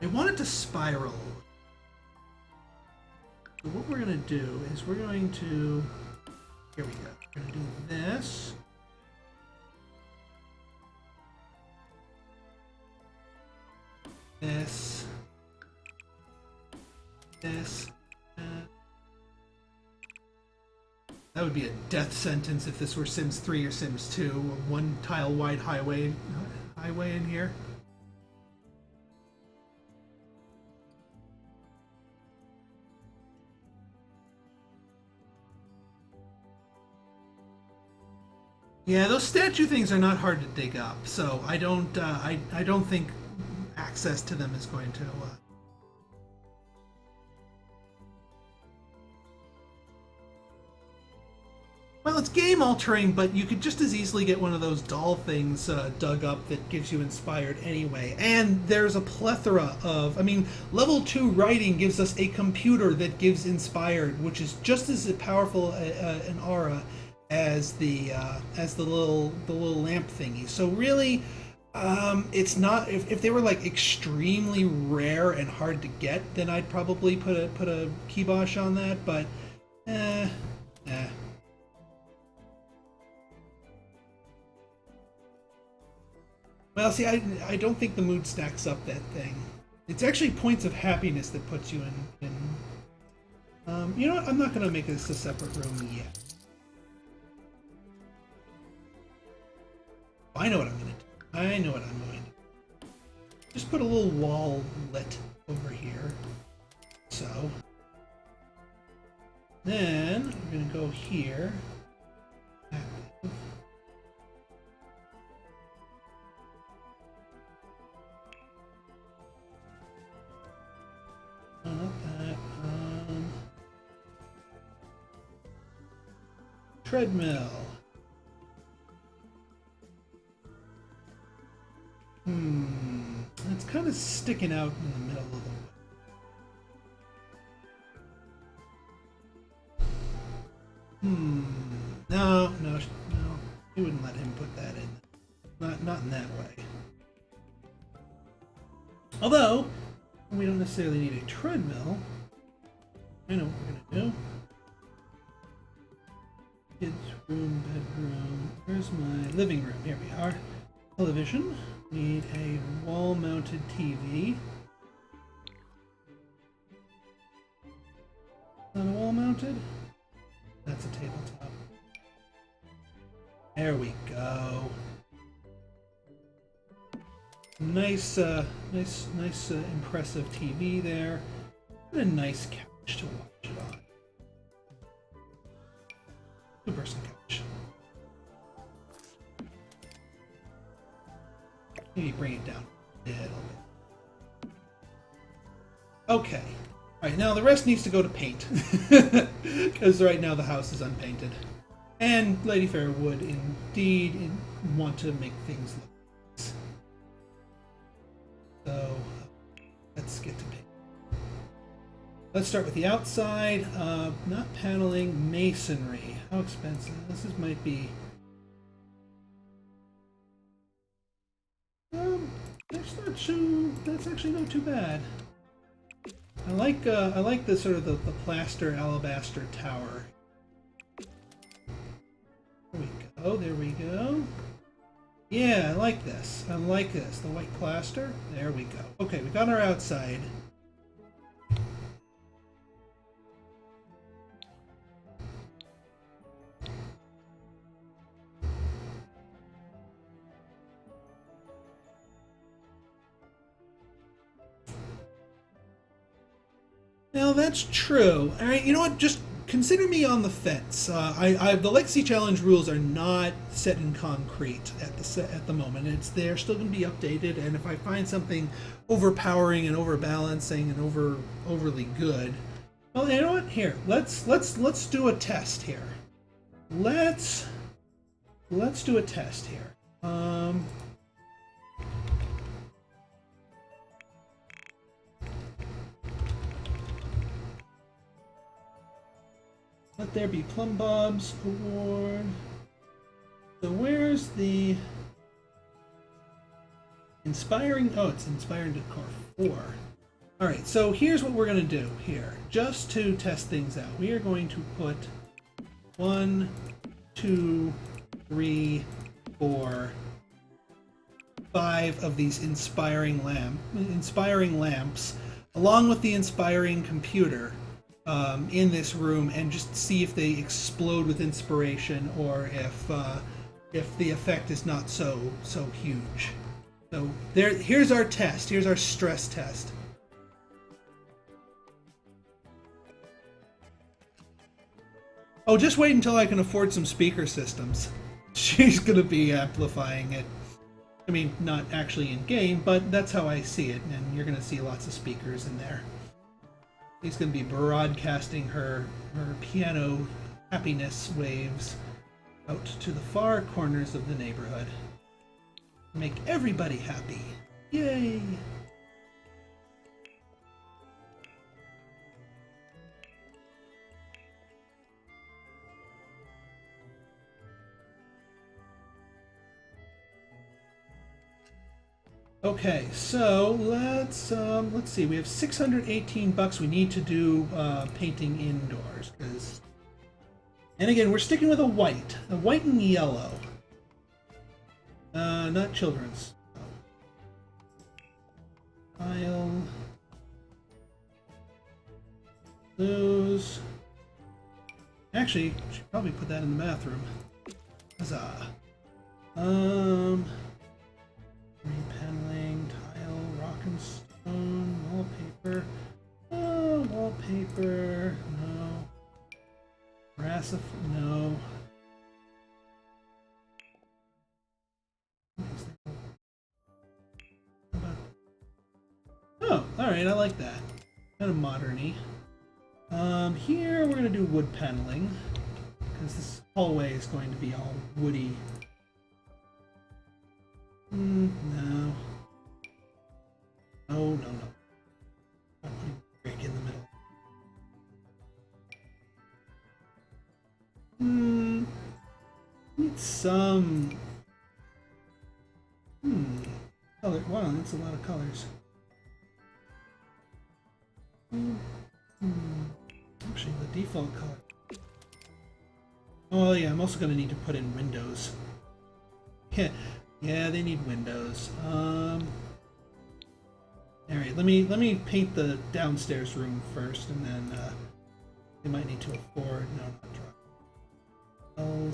to... I want it to spiral. So what we're going to do is we're going to... Here we go. We're going to do this. This. This. That would be a death sentence if this were Sims 3 or Sims 2. A one tile wide highway in here. Yeah, those statue things are not hard to dig up, so I don't think access to them is going to. Well, it's game altering, but you could just as easily get one of those doll things dug up that gives you inspired anyway. And there's a plethora of, I mean, level 2 writing gives us a computer that gives inspired, which is just as powerful an aura as the little lamp thingy. So really, it's not, if they were like extremely rare and hard to get, then I'd probably put a kibosh on that. But Well, see, I don't think the mood stacks up that thing. It's actually points of happiness that puts you in. You know what? I'm not going to make this a separate room yet. I know what I'm going to do. I know what I'm going to do. Just put a little wall lit over here. So. Then we're going to go here. Active. No, not that. Treadmill. It's kind of sticking out in the middle of the No. He wouldn't let him put that in. Not in that way. Although, we don't necessarily need a treadmill. I know what we're gonna do. Kids' room, bedroom. Where's my living room? Here we are. Television. Need a wall-mounted TV. Not a wall-mounted? That's a tabletop. There we go. Nice, impressive TV there. And a nice couch to watch it on. Two-person couch. Maybe bring it down a little bit. Okay. Alright, now the rest needs to go to paint. Because right now the house is unpainted. And Lady Fair would indeed want to make things look nice. So, let's get to paint. Let's start with the outside. Not paneling, masonry. How expensive? Might be... that's actually not too bad. I like the sort of the plaster alabaster tower. There we go. Yeah, I like this. The white plaster. There we go. Okay, we got our outside. Now that's true. All right, you know what? Just consider me on the fence. The Legacy Challenge rules are not set in concrete at the moment. They're still going to be updated, and if I find something overpowering and overbalancing and overly good, well, you know what? Here, let's do a test here. Let's do a test here. Let there be Plum Bob's award. So where's the inspiring? Oh, it's inspiring decor 4. All right, so here's what we're going to do here, just to test things out. We are going to put 1, 2, 3, 4, 5 of these inspiring lamps, along with the inspiring computer, in this room, and just see if they explode with inspiration, or if the effect is not so huge. So here's our test. Here's our stress test. Oh, just wait until I can afford some speaker systems. She's gonna be amplifying it. I mean, not actually in game, but that's how I see it, and you're gonna see lots of speakers in there. She's gonna be broadcasting her piano happiness waves out to the far corners of the neighborhood. Make everybody happy. Yay! Okay, so let's see. We have 618 bucks. We need to do painting indoors, and again, we're sticking with a white and yellow. Not children's. Tile. Blues. Actually, should probably put that in the bathroom. Huzzah. Repaneling, tile, rock and stone, wallpaper. Oh, wallpaper. No. Brass, no. Oh, alright, I like that. Kind of modern-y. Here we're gonna do wood paneling, because this hallway is going to be all woody. No. No. I'm putting a brick in the middle. Need some. Color. Wow, that's a lot of colors. Actually, the default color. Oh yeah, I'm also going to need to put in windows. Yeah, they need windows. All right, let me paint the downstairs room first, and then they might need to afford. No, not drawing.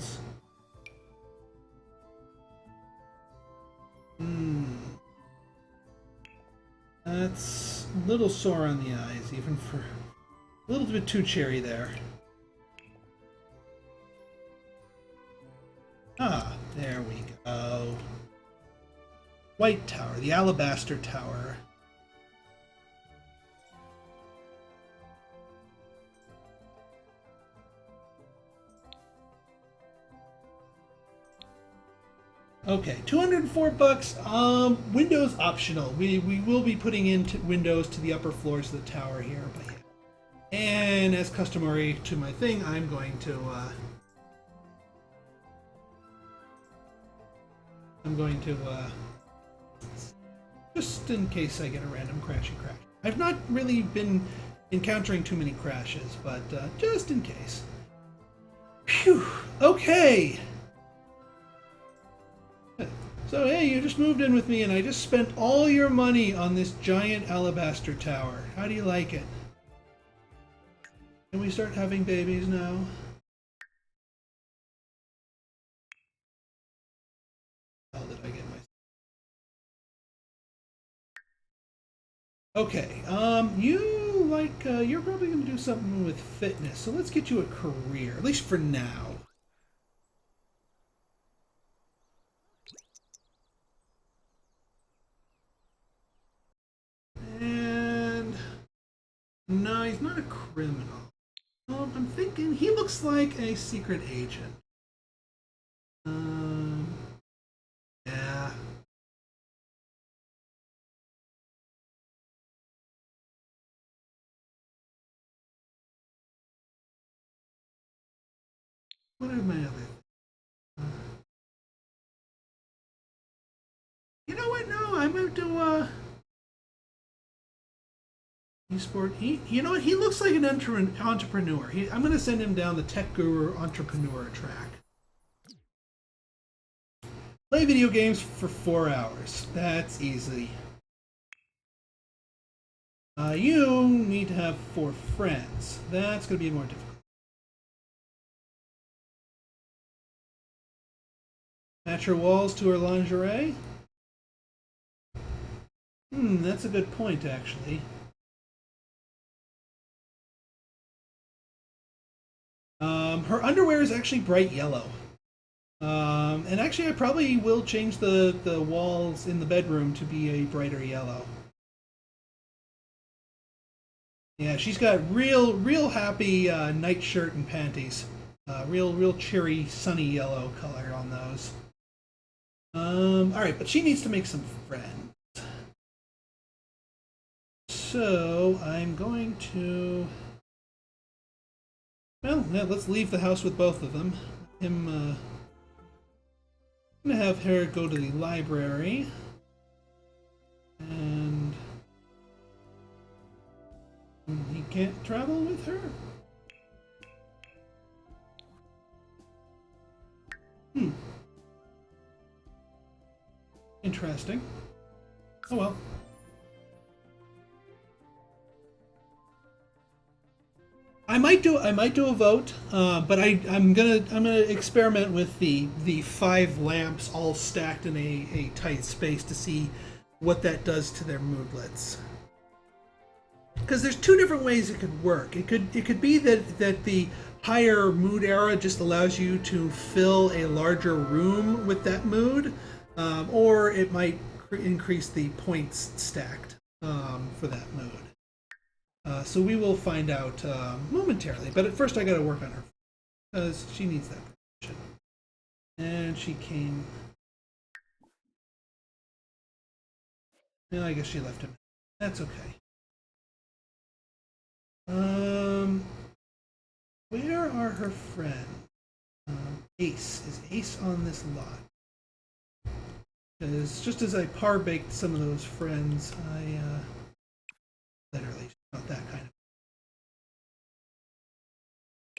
That's a little sore on the eyes, even for a little bit too cherry there. Ah, there we go. White Tower, the Alabaster Tower. Okay, 204 bucks. Windows optional. We will be putting in windows to the upper floors of the tower here, but yeah. And as customary to my thing, I'm going to just in case I get a random crashy crash. I've not really been encountering too many crashes, but just in case. Phew. Okay. So hey, you just moved in with me and I just spent all your money on this giant alabaster tower. How do you like it? Can we start having babies now? How did I get my... Okay, you you're probably going to do something with fitness, so let's get you a career, at least for now. And no, he's not a criminal. I'm thinking he looks like a secret agent. Yeah. What are my other? You know what? No, I'm going to sport. You know what? He looks like an entrepreneur. I'm going to send him down the tech guru entrepreneur track. Play video games for 4 hours. That's easy. You need to have 4 friends. That's going to be more difficult. Match her walls to her lingerie? That's a good point, actually. Her underwear is actually bright yellow. And actually, I probably will change the walls in the bedroom to be a brighter yellow. Yeah, she's got real happy nightshirt and panties. Real cheery, sunny yellow color on those. Alright, but she needs to make some friends. So, I'm going to... Well, yeah, let's leave the house with both of them. I'm gonna have her go to the library. And... he can't travel with her? Interesting. Oh well. I might do a vote, but I'm gonna experiment with the 5 lamps all stacked in a tight space to see what that does to their moodlets. Because there's 2 different ways it could work. It could be that the higher mood era just allows you to fill a larger room with that mood, or it might increase the points stacked for that mood. So we will find out momentarily. But at first I got to work on her because she needs that protection. And she came. No, I guess she left him. That's okay. Where are her friends? Ace. Is Ace on this lot? Because just as I par-baked some of those friends, I literally not that kind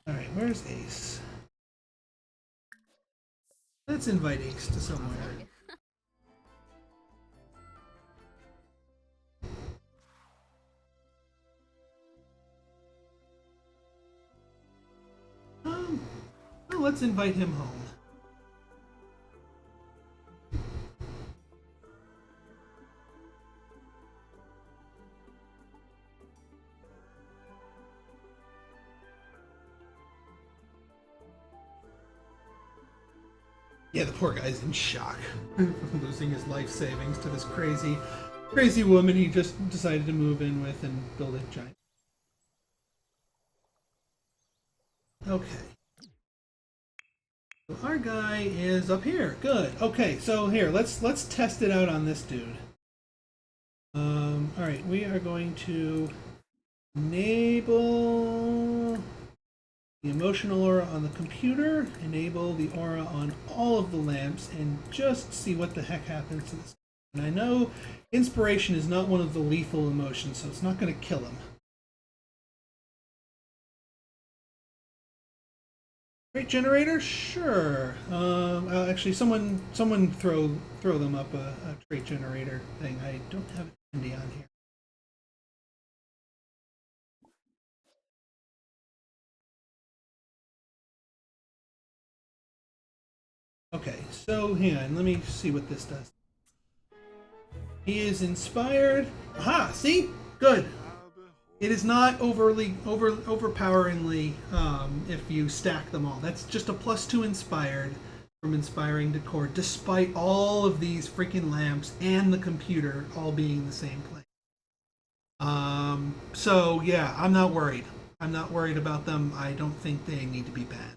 of. Alright, where's Ace? Let's invite Ace to somewhere. Well, let's invite him home. Yeah, the poor guy's in shock from losing his life savings to this crazy woman he just decided to move in with and build a giant. Okay. So our guy is up here. Good. Okay, so here, let's test it out on this dude. Alright, we are going to enable the emotional aura on the computer, enable the aura on all of the lamps, and just see what the heck happens to this. And I know inspiration is not one of the lethal emotions, so it's not going to kill him. Trait generator? Sure. Actually, someone throw them up a trait generator thing. I don't have it handy on here. Okay, so hang on, let me see what this does. He is inspired. Aha, see? Good. It is not overpoweringly if you stack them all. That's just a +2 inspired from inspiring decor, despite all of these freaking lamps and the computer all being in the same place. So yeah, I'm not worried. I'm not worried about them. I don't think they need to be banned.